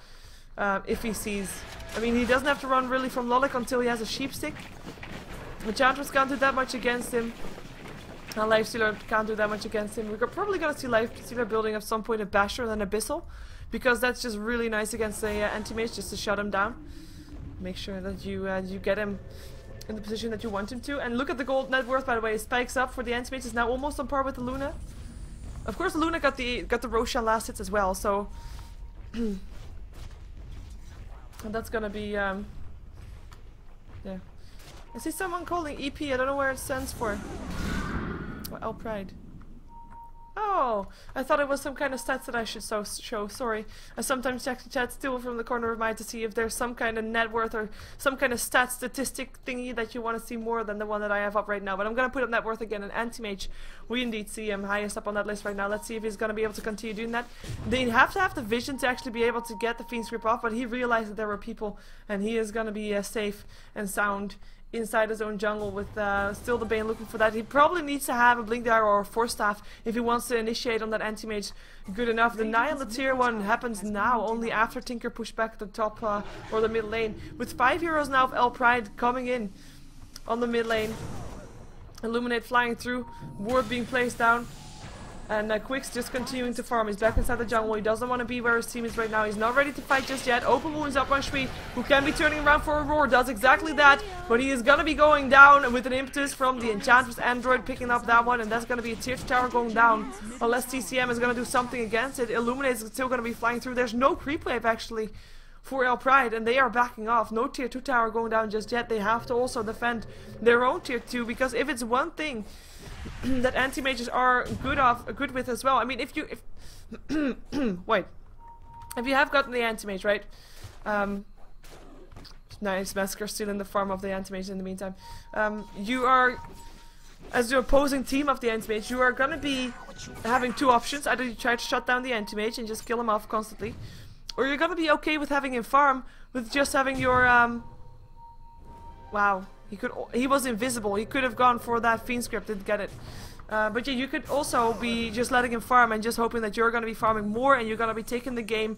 If he sees, I mean, he doesn't have to run really from Lolik until he has a sheep stick. Enchantress can't do that much against him. Lifestealer can't do that much against him. We're probably gonna see Lifestealer building at some point a Basher and an Abyssal, because that's just really nice against the anti-mage, just to shut him down. Make sure that you get him in the position that you want him to. And look at the gold net worth, by the way. It spikes up for the anti-mage. Is now almost on par with the Luna. Of course, the Luna got the Roshan last hits as well, so. And that's gonna be, yeah. I see someone calling EP, I don't know where it stands for. What, eL'Pride. Oh, I thought it was some kind of stats that I should show, sorry. I sometimes check the chat still from the corner of my eye to see if there's some kind of net worth or some kind of stat statistic thingy that you want to see more than the one that I have up right now. But I'm gonna put up net worth again, and anti-mage, we indeed see him highest up on that list right now. Let's see if he's gonna be able to continue doing that. They have to have the vision to actually be able to get the Fiend Script off, but he realized that there were people, and he is gonna be safe and sound inside his own jungle with still the Bane looking for that. He probably needs to have a Blink Dagger or a 4-staff if he wants to initiate on that anti-mage good enough. The deny on the tier 1 happens now, only after Tinker pushed back the top or the mid lane. With 5 heroes now of eL'Pride coming in on the mid lane. Illuminate flying through, ward being placed down. And Quicks just continuing to farm. He's back inside the jungle. He doesn't want to be where his team is right now. He's not ready to fight just yet. Open wounds up on Shui, who can be turning around for a roar. Does exactly that. But he is going to be going down with an impetus from the Enchantress Android picking up that one. And that's going to be a tier 2 tower going down. Unless TCM is going to do something against it. Illuminate is still going to be flying through. There's no creep wave actually for eL'Pride, and they are backing off. No tier 2 tower going down just yet. They have to also defend their own tier 2, because if it's one thing that anti-mages are good with as well. I mean, if wait, if you have gotten the anti-mage, right, Nice, Massacre stealing the farm of the anti-mage in the meantime. You are, as the opposing team of the anti-mage, you are gonna be having two options. Either you try to shut down the anti-mage and just kill him off constantly, or you're gonna be okay with having him farm, with just having your, wow, he was invisible. He could have gone for that fiend script, didn't get it. But yeah, you could also be just letting him farm and just hoping that you're gonna be farming more and you're gonna be taking the game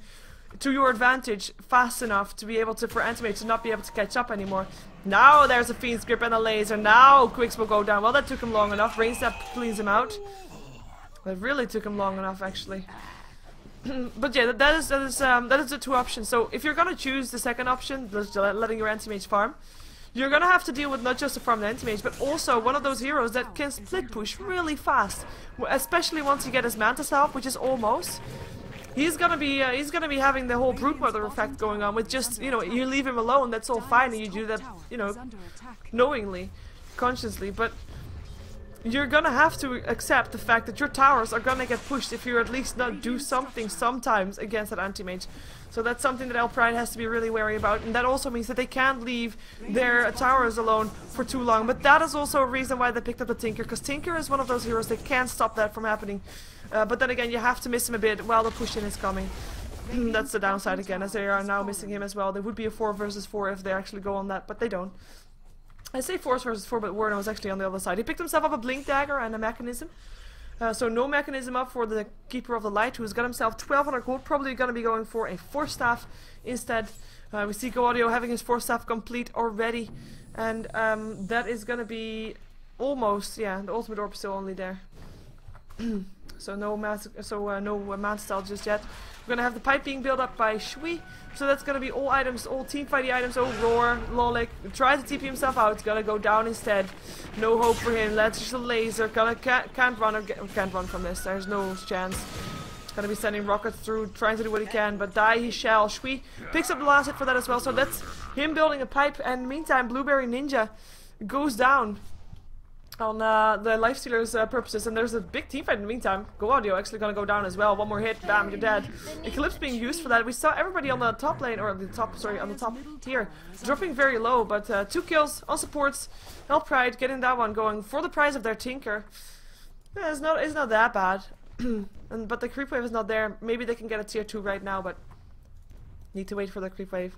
to your advantage fast enough to be able to, for anti-mage to not be able to catch up anymore. Now there's a fiend's grip and a laser. Now Quicks will go down. Well, that took him long enough. Rain Step cleans him out. It really took him long enough, actually. But yeah, that is the two options. So if you're gonna choose the second option, letting your anti-mage farm, you're gonna have to deal with not just a farmed anti-mage, but also one of those heroes that can split push really fast, especially once you get his Mantis health, which is almost. He's gonna be having the whole Brood Mother effect going on with just, you know, you leave him alone, that's all fine, and you do that, you know, knowingly, consciously, but you're gonna have to accept the fact that your towers are gonna get pushed if you at least not do something sometimes against that anti-mage. So that's something that eL'Pride has to be really wary about, and that also means that they can't leave their towers alone for too long. But that is also a reason why they picked up the Tinker, because Tinker is one of those heroes that can't stop that from happening. But then again, you have to miss him a bit while the push-in is coming. That's the downside again, as they are now missing him as well. There would be a 4 versus 4 if they actually go on that, but they don't. I say 4 versus 4, but Werner was actually on the other side. He picked himself up a Blink Dagger and a Mechanism. So no Mechanism up for the Keeper of the Light, who's got himself 1200 gold, probably going to be going for a Force Staff instead. We see Go Audio having his Force Staff complete already, and that is going to be almost, yeah, the Ultimate Orb is still only there. So no Mantis Style just yet. We're gonna have the pipe being built up by Shui, so that's gonna be all items, all team fighty items. Oh, Roar, Lolik tries to TP himself out. It's gonna go down instead. No hope for him. Let's just a laser. Can't run from this. There's no chance. Gonna be sending rockets through, trying to do what he can, but die he shall. Shui picks up the last hit for that as well. So that's him building a pipe. And meantime, Blueberry Ninja goes down on the Lifestealer's purposes, and there's a big team fight in the meantime. Go Audio actually gonna go down as well. One more hit, bam, you're dead. Eclipse being used for that. We saw everybody on the top lane, or the top, sorry, on the top here, dropping very low, but 2 kills on supports. eL'Pride getting that one going for the price of their Tinker. Yeah, it's not that bad. But the creep wave is not there. Maybe they can get a tier 2 right now, but need to wait for the creep wave.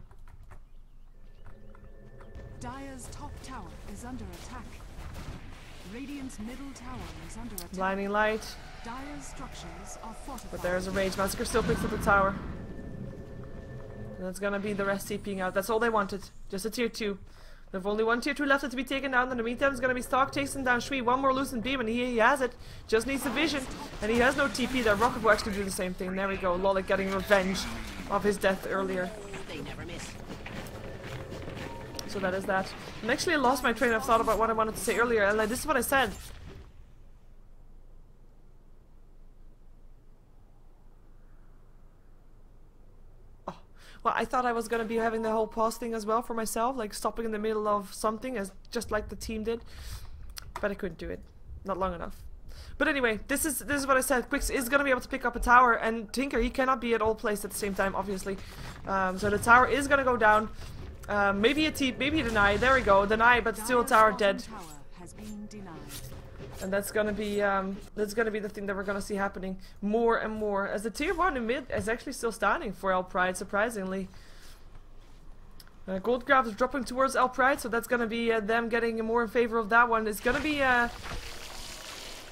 Dire's top tower is under attack. Radiant's middle tower is under attack. Blinding light. Dire's structures are fortified. But there's a Rage. Massacre still picks up the tower. And that's gonna be the rest TPing out. That's all they wanted. Just a tier 2. There's only one tier 2 left to be taken down. In the meantime, it's gonna be Stalk chasing down Shui. One more Lucent Beam, and he has it. Just needs the vision. And he has no TP. That Rocket will actually do the same thing. There we go. Lolik getting revenge of his death earlier. They never miss. So that is that. And actually I lost my train of thought about what I wanted to say earlier, and this is what I said. Oh, well, I thought I was gonna be having the whole pause thing as well for myself, like stopping in the middle of something, as just like the team did. But I couldn't do it. Not long enough. But anyway, this is what I said. Quicks is gonna be able to pick up a tower, and Tinker, he cannot be at all places at the same time, obviously. So the tower is gonna go down. Maybe a deny. There we go, deny, but still a tower dead. And that's gonna be the thing that we're gonna see happening more and more, as the tier 1 in mid is actually still standing for eL'Pride, surprisingly. Gold grab is dropping towards eL'Pride, so that's gonna be them getting more in favor of that one. It's gonna be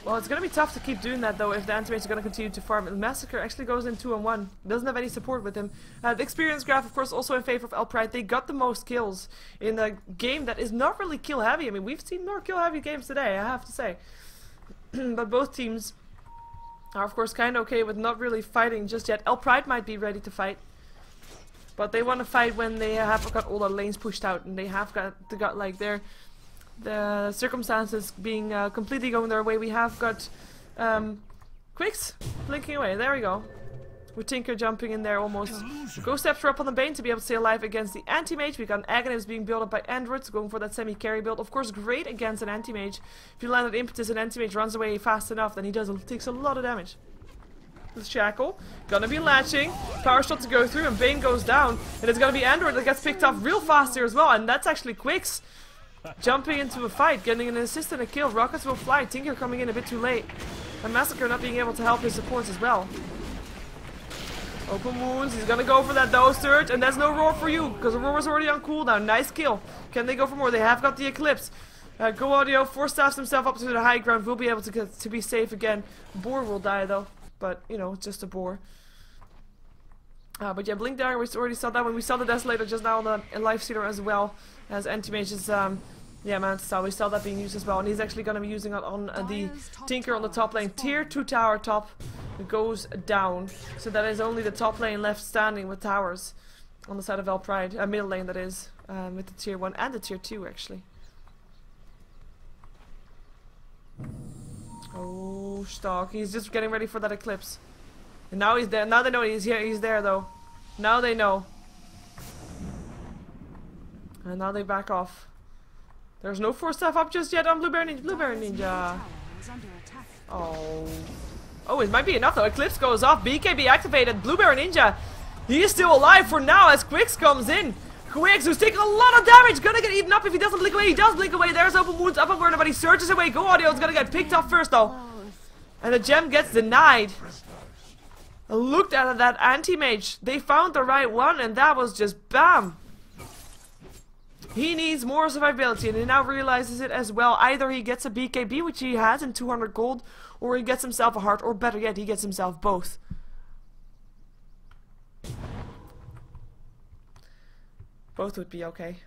well, it's gonna be tough to keep doing that though if the anti-mage is gonna continue to farm. And Massacre actually goes in 2-on-1. Doesn't have any support with him. The experience graph, of course, also in favor of eL'Pride. They got the most kills in a game that is not really kill heavy. I mean, we've seen more kill heavy games today, I have to say. But both teams are, of course, kind of okay with not really fighting just yet. eL'Pride might be ready to fight, but they want to fight when they have got all the lanes pushed out and they have got like the circumstances being completely going their way. We have got Quicks blinking away. There we go. With Tinker jumping in there almost. Ghost Steps are up on the Bane to be able to stay alive against the Anti-Mage. We got Aghanims being built up by Androids, going for that semi-carry build. Of course, great against an Anti-Mage. If you land an Impetus and Anti-Mage runs away fast enough, then he takes a lot of damage. The Shackle. Gonna be latching. Power shot to go through and Bane goes down. And it's gonna be Android that gets picked off real fast here as well. And that's actually Quicks jumping into a fight, getting an assist and a kill. Rockets will fly. Tinker coming in a bit too late. And Massacre not being able to help his supports as well. Open wounds. He's gonna go for that though, Surge. And that's no roar for you, because the roar was already on cooldown. Nice kill. Can they go for more? They have got the Eclipse. Go Audio force-staffs himself up to the high ground. Will be able to be safe again. Boar will die though. But, you know, it's just a boar. But yeah, Blink Dagger, we already saw that when we saw the Desolator just now on the Life Stealer as well. As Anti-Mage's, yeah, Mantis Style. We saw that being used as well. And he's actually going to be using it on the Tinker on the top lane. Tier 2 tower top goes down. So that is only the top lane left standing with towers. On the side of eL'Pride. Middle lane, that is. With the tier 1 and the tier 2, actually. Oh, Stalk. He's just getting ready for that Eclipse. And now he's there. Now they know he's here. He's there, though. Now they know. And now they back off. There's no force staff up just yet on Blueberry Ninja. Blueberry Ninja. Oh. Oh, it might be enough, though. Eclipse goes off. BKB activated. Blueberry Ninja. He is still alive for now as Quicks comes in. Quicks, who's taking a lot of damage, gonna get eaten up if he doesn't blink away. He does blink away. There's open wounds up and burner, but he surges away. Go Audio is gonna get picked up first, though. And the gem gets denied. Looked at that anti-mage. They found the right one, and that was just BAM! He needs more survivability, and he now realizes it as well. Either he gets a BKB, which he has in 200 gold, or he gets himself a heart, or better yet, he gets himself both. Both would be okay.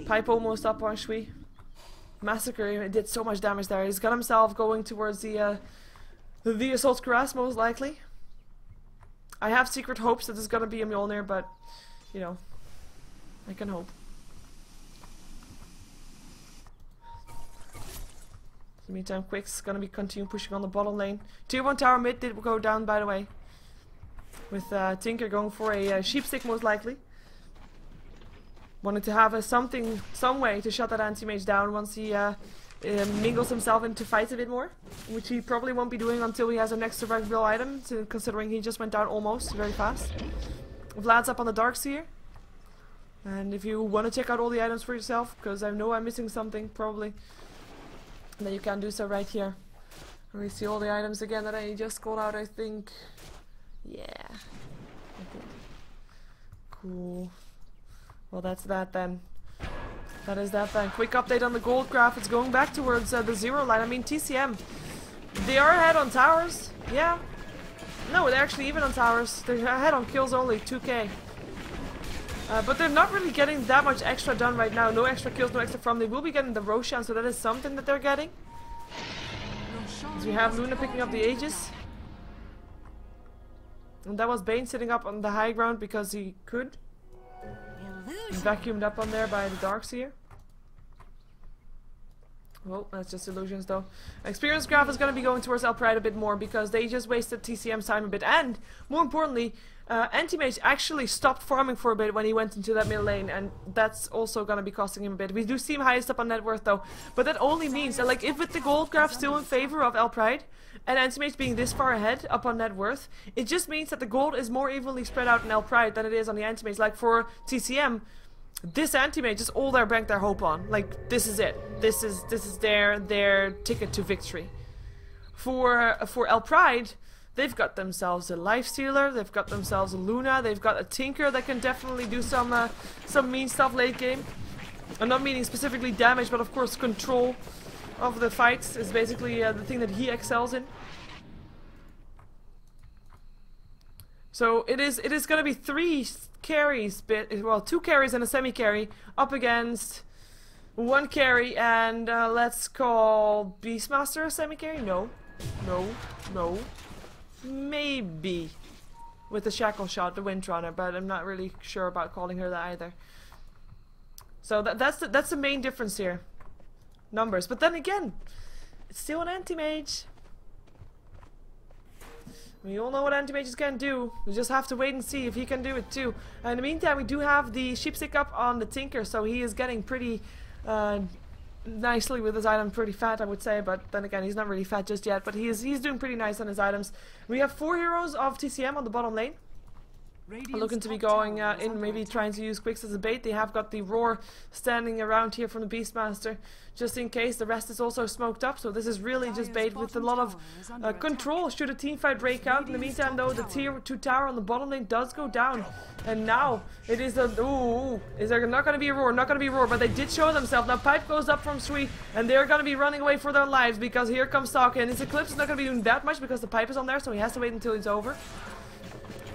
Pipe almost up on Shui. Massacre did so much damage there. He's got himself going towards the Assault Cuirass, most likely. I have secret hopes that there's gonna be a Mjolnir, but, you know, I can hope. In the meantime, Quick's gonna be continue pushing on the bottom lane. Tier 1 tower mid did go down, by the way. With Tinker going for a sheep stick, most likely. Wanted to have some way to shut that anti-mage down once he mingles himself into fights a bit more. Which he probably won't be doing until he has a next survivable item, considering he just went down almost very fast. Vlad's up on the Darkseer. And if you want to check out all the items for yourself, because I know I'm missing something, probably, then you can do so right here. We see all the items again that I just called out, I think. Yeah. Okay. Cool. Well, that's that then. That is that then. Quick update on the gold graph. It's going back towards the 0 line. I mean, TCM. They are ahead on towers. Yeah. No, they're actually even on towers. They're ahead on kills only. 2k. But they're not really getting that much extra done right now. No extra kills, no extra farm. They will be getting the Roshan, so that is something that they're getting. So we have Luna picking up the Aegis. And that was Bane sitting up on the high ground because he could. Vacuumed up on there by the Darkseer. Well, that's just illusions though. Experience graph is going to be going towards eL'Pride a bit more because they just wasted TCM's time a bit. And, more importantly, Anti-Mage actually stopped farming for a bit when he went into that middle lane. And that's also going to be costing him a bit. We do see him highest up on net worth though. But that only means that, like, if with the gold graph still in favor of eL'Pride, and Anti-Mage being this far ahead up on net worth, it just means that the gold is more evenly spread out in eL'Pride than it is on the Anti-Mage. Like for TCM, this Anti-Mage is all they bank their hope on. Like, this is it. This is their ticket to victory. For eL'Pride, they've got themselves a Life Stealer, they've got themselves a Luna, they've got a Tinker that can definitely do some mean stuff late game. I'm not meaning specifically damage, but of course control of the fights is basically the thing that he excels in. So it is going to be 3 carries, well, 2 carries and a semi-carry up against 1 carry and let's call Beastmaster a semi-carry? No. Maybe with the Shackle Shot, the Windrunner, but I'm not really sure about calling her that either. So that's the main difference here. Numbers. But then again, it's still an Anti-Mage. We all know what Anti-Mages can do. We just have to wait and see if he can do it too. In the meantime, we do have the Sheepstick up on the Tinker, so he is getting pretty nicely with his item, pretty fat I would say, but then again he's not really fat just yet, but he's doing pretty nice on his items. We have 4 heroes of TCM on the bottom lane. Looking to be going in, maybe trying to use Quicks as a bait. They have got the Roar standing around here from the Beastmaster, just in case. The rest is also smoked up, so this is really just bait with a lot of control should a team fight break out. In the meantime though, the tier 2 tower on the bottom lane does go down, and now it is a... Ooh, is there not going to be a Roar? Not going to be a Roar, but they did show themselves. Now Pipe goes up from Sui, and they're going to be running away for their lives, because here comes Stalker, and his Eclipse is not going to be doing that much because the Pipe is on there, so he has to wait until it's over.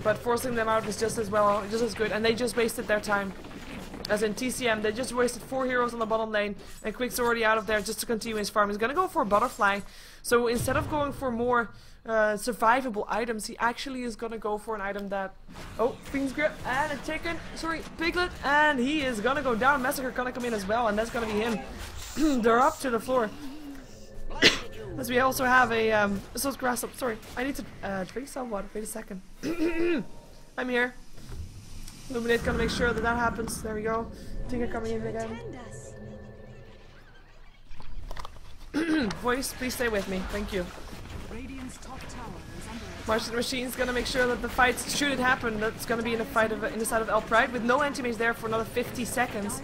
But forcing them out is just as well, just as good, and they just wasted their time. As in TCM, they just wasted 4 heroes on the bottom lane, and Quick's already out of there just to continue his farm. He's gonna go for a Butterfly, so instead of going for more survivable items, he actually is gonna go for an item that... Oh, Fiend's Grip, and a Chicken, sorry, Piglet, and he is gonna go down. Massacre gonna come in as well, and that's gonna be him. They're up to the floor. As we also have a grass up. Sorry, I need to drink some water. Wait a second. I'm here. Illuminate, gonna make sure that that happens. There we go. Tinker coming in again. Voice, please stay with me. Thank you. Martian Machine's gonna make sure that the fight, should it happen, that's gonna be in a fight in the side of eL'Pride with no anti-mage there for another 50 seconds.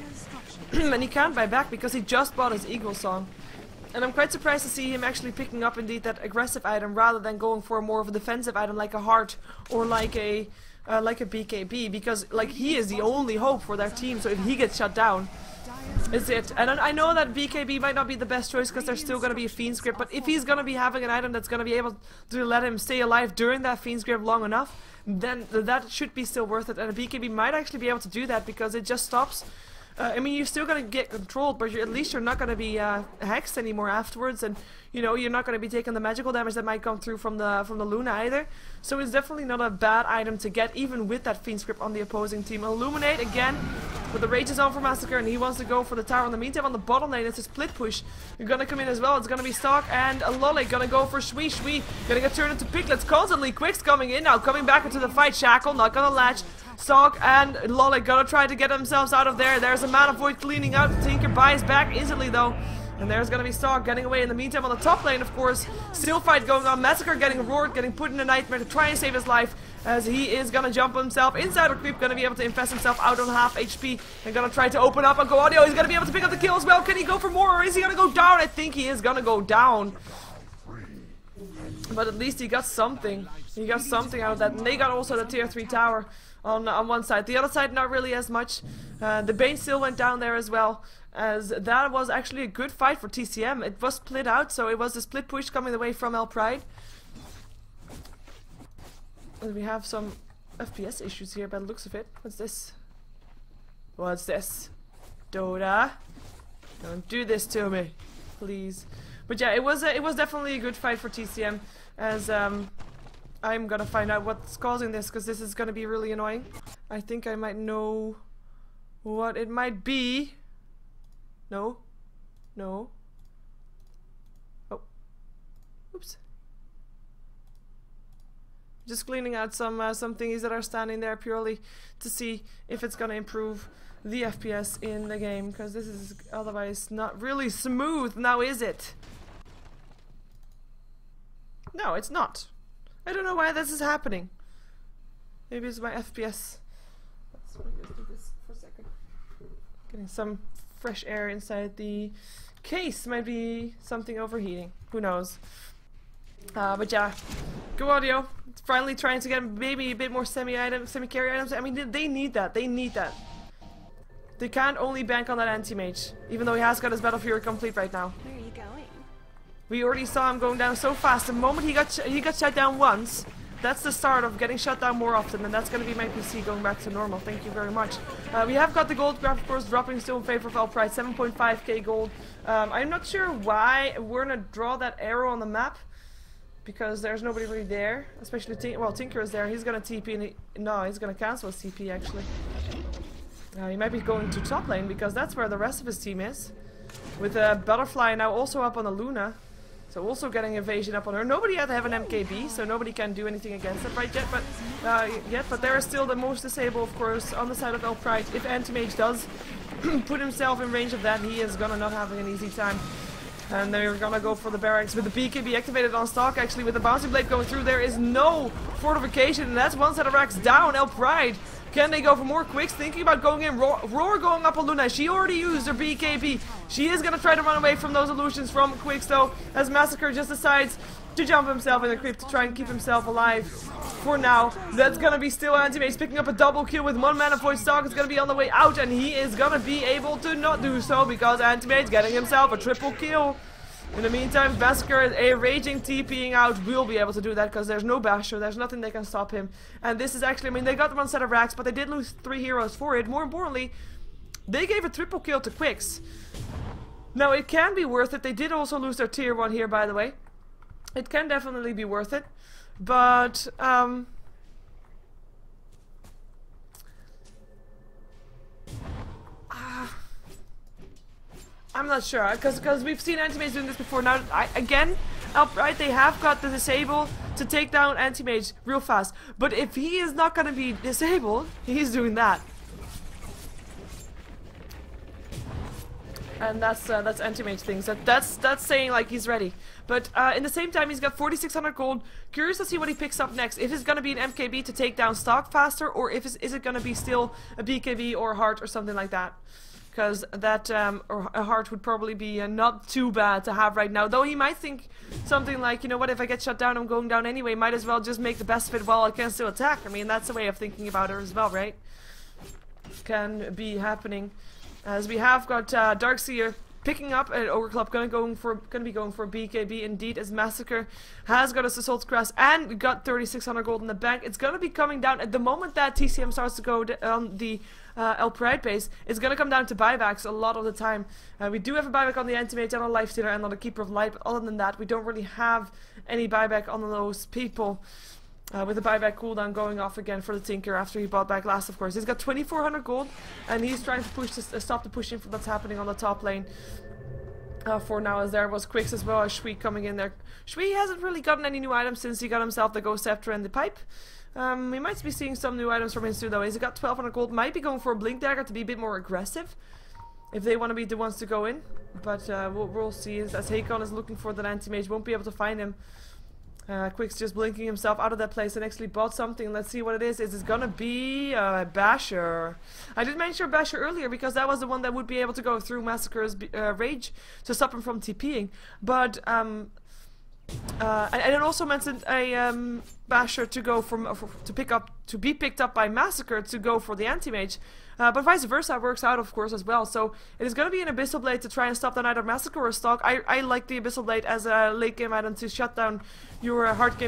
And he can't buy back because he just bought his Eagle Song. And I'm quite surprised to see him actually picking up indeed that aggressive item rather than going for more of a defensive item like a Heart or like a BKB, because like he is the only hope for their team. So if he gets shut down, is it. And I know that BKB might not be the best choice because there's still going to be a Fiend's Grip, but if he's going to be having an item that's going to be able to let him stay alive during that Fiend's Grip long enough, then that should be still worth it. And a BKB might actually be able to do that because it just stops. I mean, you're still gonna get controlled, but at least you're not gonna be hexed anymore afterwards, and you know you're not gonna be taking the magical damage that might come through from the Luna either. So it's definitely not a bad item to get, even with that Fiend's Grip on the opposing team. Illuminate again, but the rage is on for Massacre, and he wants to go for the tower. In the meantime, on the bottom lane, it's a split push. You're gonna come in as well. It's gonna be Stalk and a Lolly gonna go for Shui. Shui gonna get turned into Piglets constantly. Quick's coming in now, coming back into the fight. Shackle not gonna latch. Stalk and Lolly gonna try to get themselves out of there. There's a Mana Void cleaning out. Tinker buys back instantly though. And there's gonna be Stalk getting away. In the meantime, on the top lane, of course, still fight going on. Massacre getting roared, getting put in a nightmare to try and save his life, as he is gonna jump himself inside a creep, gonna be able to infest himself out on half HP, and gonna try to open up and go audio. He's gonna be able to pick up the kill as well. Can he go for more, or is he gonna go down? I think he is gonna go down. But at least he got something. He got something out of that. And they got also the tier 3 tower on one side. The other side, not really as much. The Bane still went down there as well, as that was actually a good fight for TCM. It was split out, so it was a split push coming away from eL'Pride. And we have some FPS issues here by the looks of it. What's this? What's this? Dota? Don't do this to me, please. But yeah, it was definitely a good fight for TCM, as I'm gonna find out what's causing this, because this is gonna be really annoying. I think I might know what it might be. No. No. Oh. Oops. Just cleaning out some thingies that are standing there purely to see if it's gonna improve the FPS in the game, because this is otherwise not really smooth now, is it? No, it's not. I don't know why this is happening. Maybe it's my FPS. Let's do this for a second. Getting some fresh air inside the case. Might be something overheating. Who knows? But yeah, go audio. Finally trying to get maybe a bit more semi-carry items. I mean, they need that. They need that. They can't only bank on that anti-mage, even though he has got his Battle Fury complete right now. Where are you going? We already saw him going down so fast. The moment he got shut down once, that's the start of getting shut down more often, and that's going to be my PC going back to normal. Thank you very much. We have got the gold graph, of course, dropping still in favor of eL'Pride, 7.5k gold. I'm not sure why we're going to draw that arrow on the map, because there's nobody really there, especially Tinker is there. He's going to TP, and no, he's going to cancel his TP actually. He might be going to top lane, because that's where the rest of his team is. With Butterfly now also up on the Luna. So also getting evasion up on her. Nobody yet have an MKB, so nobody can do anything against it right yet. But there is still the most disabled, of course, on the side of eL'Pride. If Anti-Mage does put himself in range of that, he is gonna not having an easy time. And they're gonna go for the barracks with the BKB activated on stock. Actually, with the bouncing blade going through, there is no fortification, and that's one set of racks down. eL'Pride. Can they go for more quicks? Thinking about going in. Roar going up on Luna. She already used her BKB. She is going to try to run away from those illusions from quicks, though, as Massacre just decides to jump himself in the creep to try and keep himself alive. For now, that's going to be still Anti-Mage picking up a double kill with 1 mana void. Stock is going to be on the way out, and he is going to be able to not do so because Anti-Mage getting himself a triple kill. In the meantime, Massacre, a raging TPing out, will be able to do that because there's no basher, there's nothing that can stop him. And this is actually, I mean, they got 1 set of racks, but they did lose 3 heroes for it. More importantly, they gave a triple kill to Quicks. Now, it can be worth it. They did also lose their tier 1 here, by the way. It can definitely be worth it. But, I'm not sure, because we've seen Anti-Mage doing this before. Now, again, eL'Pride, they have got the disable to take down Anti-Mage real fast. But if he is not going to be disabled, he's doing that. And that's Anti-Mage things. That's saying like he's ready. But in the same time, he's got 4,600 gold. Curious to see what he picks up next. If it's going to be an MKB to take down stock faster, or if is it going to be still a BKB or a heart or something like that. Because that, or a heart would probably be not too bad to have right now. Though he might think something like, you know what, if I get shut down, I'm going down anyway. Might as well just make the best of it while I can still attack. I mean, that's a way of thinking about it as well, right? Can be happening. As we have got Darkseer picking up at Ogre Club, gonna be going for BKB indeed, as Massacre has got his Assault Crest and got 3,600 gold in the bank. It's gonna be coming down at the moment that TCM starts to go on the eL'Pride base. It's gonna come down to buybacks a lot of the time. We do have a buyback on the Anti-Mage and on Lifestealer and on the Keeper of Light, but other than that, we don't really have any buyback on those people. With the buyback cooldown going off again for the Tinker after he bought back last, of course. He's got 2,400 gold, and he's trying to push stop the pushing that's happening on the top lane. For now, as there was Quicks as well as Shui coming in there. Shui hasn't really gotten any new items since he got himself the Ghost Scepter and the Pipe. We might be seeing some new items from him soon, though. He's got 1,200 gold, might be going for a Blink Dagger to be a bit more aggressive, if they want to be the ones to go in. But we'll see, as Hakon is looking for that Anti-Mage, won't be able to find him. Quick's just blinking himself out of that place and actually bought something. Let's see what it is. Is it gonna be Basher? I did mention Basher earlier because that was the one that would be able to go through Massacre's Rage to stop him from TPing. But I did also mention a Basher to go to be picked up by Massacre to go for the Anti-Mage. But vice versa works out, of course, as well. So it is going to be an Abyssal Blade to try and stop down either Massacre or Stalk. I like the Abyssal Blade as a late game item to shut down your hard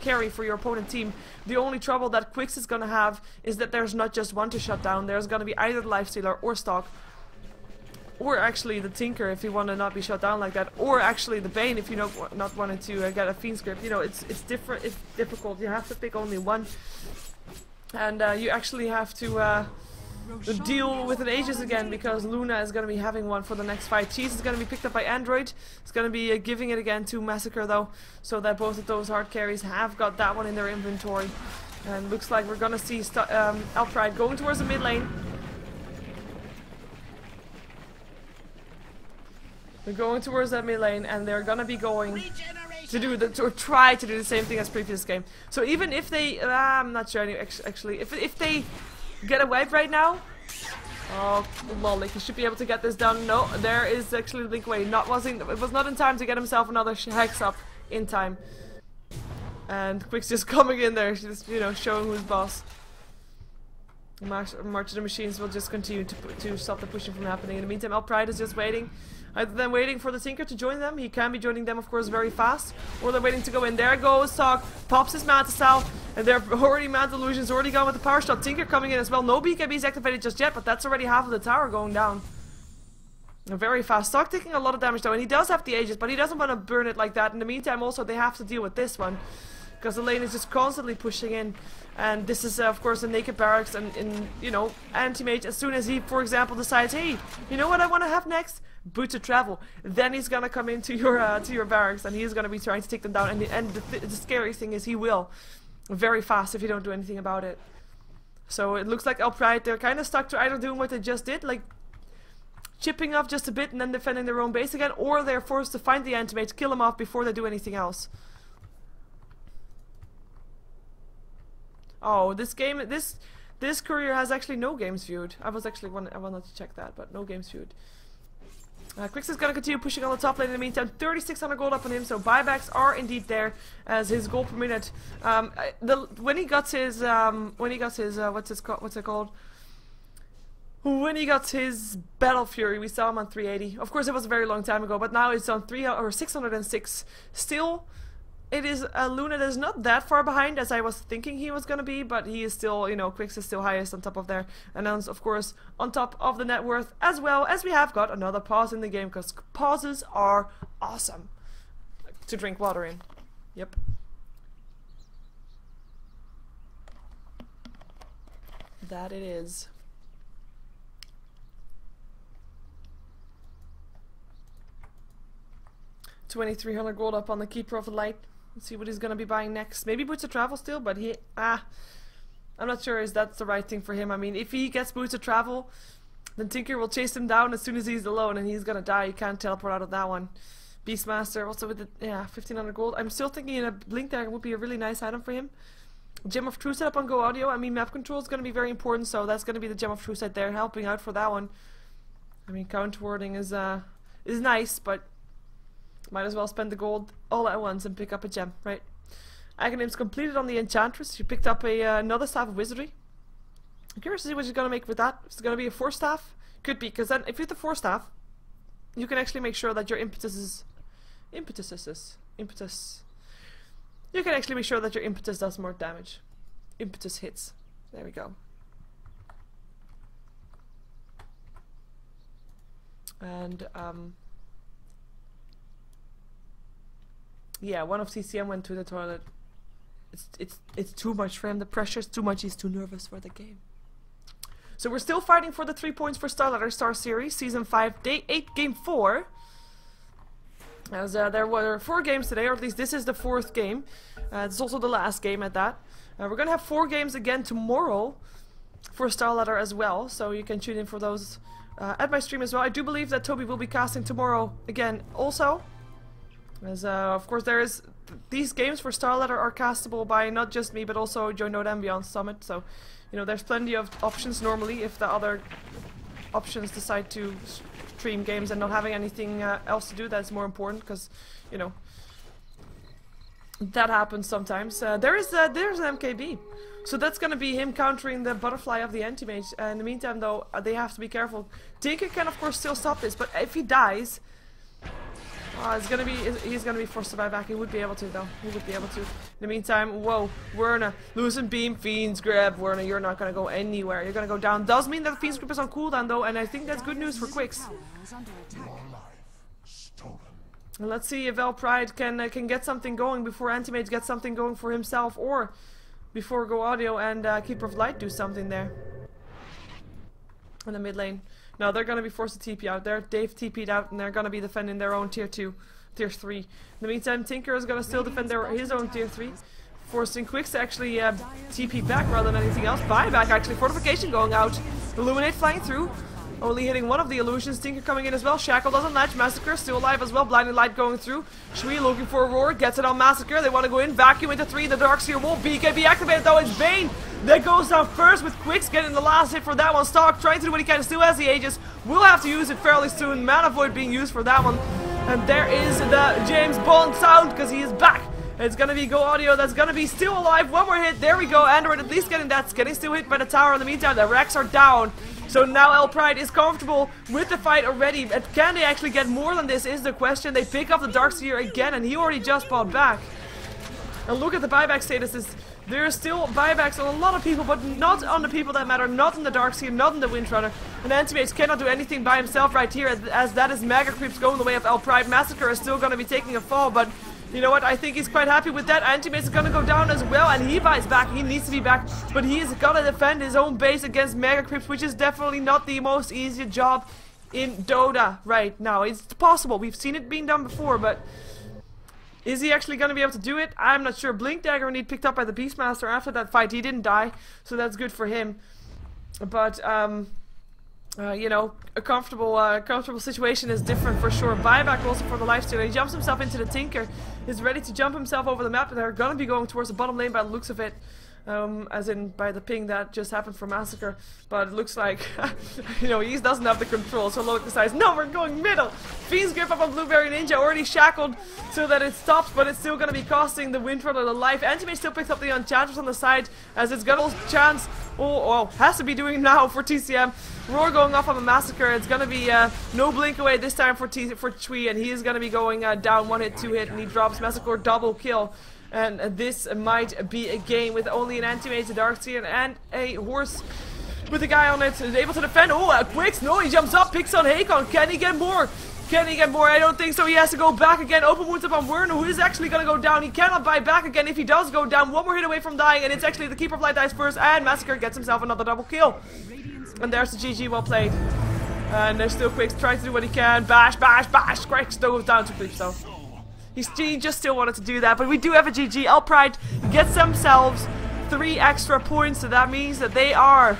carry for your opponent team. The only trouble that Quicks is going to have is that there's not just one to shut down. There's going to be either the Lifestealer or Stalk. Or actually the Tinker if you want to not be shut down like that. Or actually the Bane if you don't not wanting to get a Fiend's Grip. You know, it's different. It's difficult. You have to pick only one. And you actually have to deal with an Aegis again because Luna is going to be having one for the next fight. Cheese is going to be picked up by Android. It's going to be giving it again to Massacre though, so that both of those hard carries have got that one in their inventory. And looks like we're going to see eL'Pride going towards the mid lane. They're going towards that mid lane and they're going to be going to do or try to do the same thing as previous game. So even if they, I'm not sure actually, if they get a wave right now, oh lol, he should be able to get this done. No, there is actually Blink away. It was not in time to get himself another hex up in time. And Quick's just coming in there, just showing who's boss. March of the Machines will just continue to stop the pushing from happening. In the meantime, eL'Pride is just waiting. Either than waiting for the Tinker to join them, he can be joining them of course very fast, or they're waiting to go in. There goes Talk, pops his Manta Style, and they're already Manta Illusion's already gone with the power shot. Tinker coming in as well. No BKB's activated just yet, but that's already half of the tower going down. Very fast. Talk taking a lot of damage though, and he does have the Aegis, but he doesn't want to burn it like that. In the meantime also they have to deal with this one. because the lane is just constantly pushing in. And this is of course a naked barracks, and you know, anti-mage, as soon as he, for example, decides, hey, you know what I want to have next? Boots of travel. Then he's gonna come into your barracks, and he's gonna be trying to take them down. And the scary thing is he will very fast if you don't do anything about it. So it looks like eL'Pride, they're kind of stuck to either doing what they just did, like chipping off just a bit and then defending their own base again, or they're forced to find the anti-mage, kill him off before they do anything else. Oh, this game, this courier has actually no games viewed. I wanted to check that, but no games viewed. Quix is gonna continue pushing on the top lane in the meantime. 3,600 gold up on him, so buybacks are indeed there as his gold per minute. When he got his what's it called? When he got his Battle Fury, we saw him on 380. Of course, it was a very long time ago, but now it's on 606. Still, it is a Luna that is not that far behind as I was thinking he was gonna be, but he is still, you know, Quix is still highest on top of there, and then of course on top of the net worth, as well as we have got another pause in the game, because pauses are awesome to drink water in. Yep. That it is. 2,300 gold up on the Keeper of the Light. Let's see what he's gonna be buying next. Maybe Boots of Travel still, but I'm not sure if that's the right thing for him. I mean, if he gets Boots of Travel, then Tinker will chase him down as soon as he's alone, and he's gonna die. He can't teleport out of that one. Beastmaster, also with the 1,500 gold. I'm still thinking a Blink Dagger would be a really nice item for him. Gem of True set up on Go Audio. I mean, map control is gonna be very important, so that's gonna be the Gem of True set there, helping out for that one. I mean, counter warding is nice, but might as well spend the gold all at once and pick up a gem, right? Aghanim's completed on the Enchantress. She picked up another Staff of Wizardry. I'm curious to see what she's going to make with that. Is it going to be a 4-staff? Could be, because then if you have the 4-staff, you can actually make sure that your impetus. You can actually make sure that your impetus does more damage. Impetus hits. There we go. And yeah, one of TCM went to the toilet. It's too much for him. The pressure's too much. He's too nervous for the game. So we're still fighting for the 3 points for StarLadder Star Series Season 5 Day 8 Game 4. As there were 4 games today, or at least this is the 4th game. It's also the last game at that. We're gonna have 4 games again tomorrow for StarLadder as well, so you can tune in for those at my stream as well. I do believe that Toby will be casting tomorrow again also. As of course these games for StarLadder are castable by not just me but also Joy Node and Beyond Summit, so you know there's plenty of options normally if the other options decide to stream games and not having anything else to do that's more important, because you know that happens sometimes. There's an MKB, so that's gonna be him countering the Butterfly of the Anti-Mage. In the meantime though, they have to be careful. Tinker can of course still stop this, but if he dies, he's gonna be forced to buy back. He would be able to though. He would be able to. In the meantime, whoa, Werner, losing beam, Fiend's Grip. Werner, you're not gonna go anywhere. You're gonna go down. Does mean that Fiend's Grip is on cooldown though, and I think that's good news for Quix. And let's see if eL'Pride can get something going before Anti-Mage gets something going for himself, or before Go Audio and Keeper of Light do something there. In the mid lane. No, they're gonna be forced to TP out there. They've TP'd out and they're gonna be defending their own tier 2, tier 3. In the meantime, Tinker is gonna still defend his own tier 3, forcing Quix to actually TP back rather than anything else. Buyback actually, fortification going out. Illuminate flying through. Only hitting one of the illusions. Tinker coming in as well. Shackle doesn't latch. Massacre still alive as well. Blinding Light going through. Shui looking for a roar. Gets it on Massacre. They want to go in. Vacuum into 3. The Darkseer wall. BKB activated though. It's Bane that goes down first with Quix getting the last hit for that one. Stark trying to do what he can. Still has the Aegis. Will have to use it fairly soon. Mana Void being used for that one. And there is the James Bond sound because he is back. It's gonna be Go Audio that's gonna be still alive. One more hit. There we go. Android at least getting that. Getting still hit by the tower. In the meantime, the Rex are down. So now eL'Pride is comfortable with the fight already. But can they actually get more than this is the question. They pick up the Darkseer again, and he already just bought back. And look at the buyback statuses. There are still buybacks on a lot of people, but not on the people that matter. Not on the Darkseer, not on the Windrunner. And Anti-Mage cannot do anything by himself right here, as that is Mega Creeps going the way of eL'Pride. Massacre is still going to be taking a fall, but You know what? I think he's quite happy with that. Antimate is gonna go down as well, and he buys back. He needs to be back, but he has gotta defend his own base against Mega Crypts, which is definitely not the most easy job in Dota right now. It's possible. We've seen it being done before, but is he actually gonna be able to do it? I'm not sure. Blink Dagger indeed picked up by the Beastmaster after that fight. He didn't die, so that's good for him. But you know, a comfortable situation is different for sure. Buyback also for the lifesteal. He jumps himself into the Tinker. Is ready to jump himself over the map. They're gonna be going towards the bottom lane by the looks of it. As in by the ping that just happened for Massacre. But it looks like, you know, he doesn't have the control. So Loic decides, no, we're going middle. Fiend's Grip up on Blueberry Ninja, already shackled so that it stops, but it's still going to be costing the Windrunner the life. Antimate still picks up the Enchantress on the side as it's got a chance. Oh, has to be doing now for TCM. Roar going off on the Massacre. It's going to be no blink away this time for Chui, and he is going to be going down 1 hit, 2 hit, and he drops Massacre double kill. And this might be a game with only an Antimate, a Darkseer, and a Horse with a guy on it, able to defend. Oh, Quicks! No, he jumps up, picks on Hakon. Can he get more? Can he get more? I don't think so. He has to go back again. Open wounds up on Werner, who is actually going to go down. He cannot buy back again. If he does go down, one more hit away from dying, and it's actually the Keeper of Light dies first, and Massacre gets himself another double kill. And there's the GG, well played. And there's still Quicks trying to do what he can. Bash, bash, bash. Quicks goes down to creeps though. He just still wanted to do that, but we do have a GG. eL'Pride gets themselves 3 extra points, so that means that they are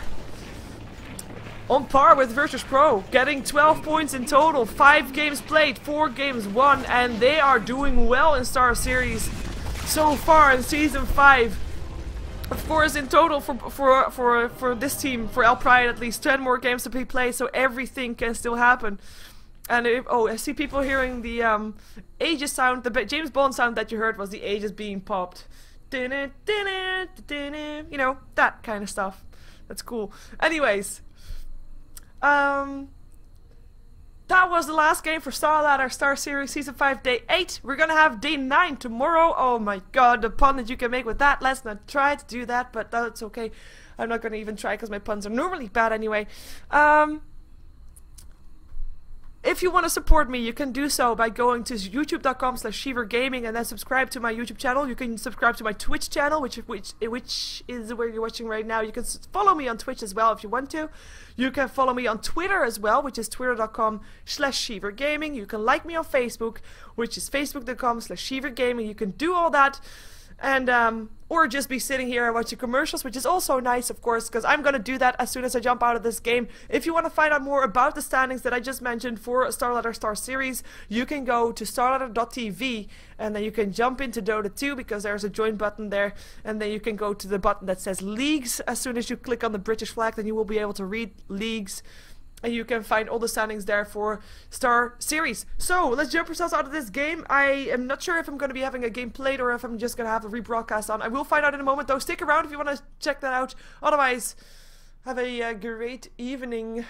on par with Virtus Pro, getting 12 points in total, 5 games played, 4 games won, and they are doing well in Star Series so far in Season 5. Of course, in total for this team, for eL'Pride, at least 10 more games to be played, so everything can still happen. And I see people hearing the Aegis sound. The James Bond sound that you heard was the Aegis being popped. You know, that kind of stuff. That's cool. Anyways, that was the last game for StarLadder Star Series Season 5 Day 8. We're gonna have Day 9 tomorrow. Oh my god, the pun that you can make with that. Let's not try to do that, but that's okay. I'm not gonna even try because my puns are normally bad anyway. If you want to support me, you can do so by going to youtube.com/SheeverGaming and then subscribe to my YouTube channel. You can subscribe to my Twitch channel, which is where you're watching right now. You can follow me on Twitch as well if you want to. You can follow me on Twitter as well, which is twitter.com/SheeverGaming. You can like me on Facebook, which is facebook.com/SheeverGaming. You can do all that. And or just be sitting here and watching commercials, which is also nice, of course, because I'm gonna do that as soon as I jump out of this game. If you want to find out more about the standings that I just mentioned for StarLadder Star Series, you can go to starladder.tv and then you can jump into Dota 2 because there's a join button there, and then you can go to the button that says Leagues. As soon as you click on the British flag, then you will be able to read Leagues. And you can find all the standings there for Star Series. So, let's jump ourselves out of this game. I am not sure if I'm going to be having a game played or if I'm just going to have a rebroadcast on. I will find out in a moment, though. Stick around if you want to check that out. Otherwise, have a great evening.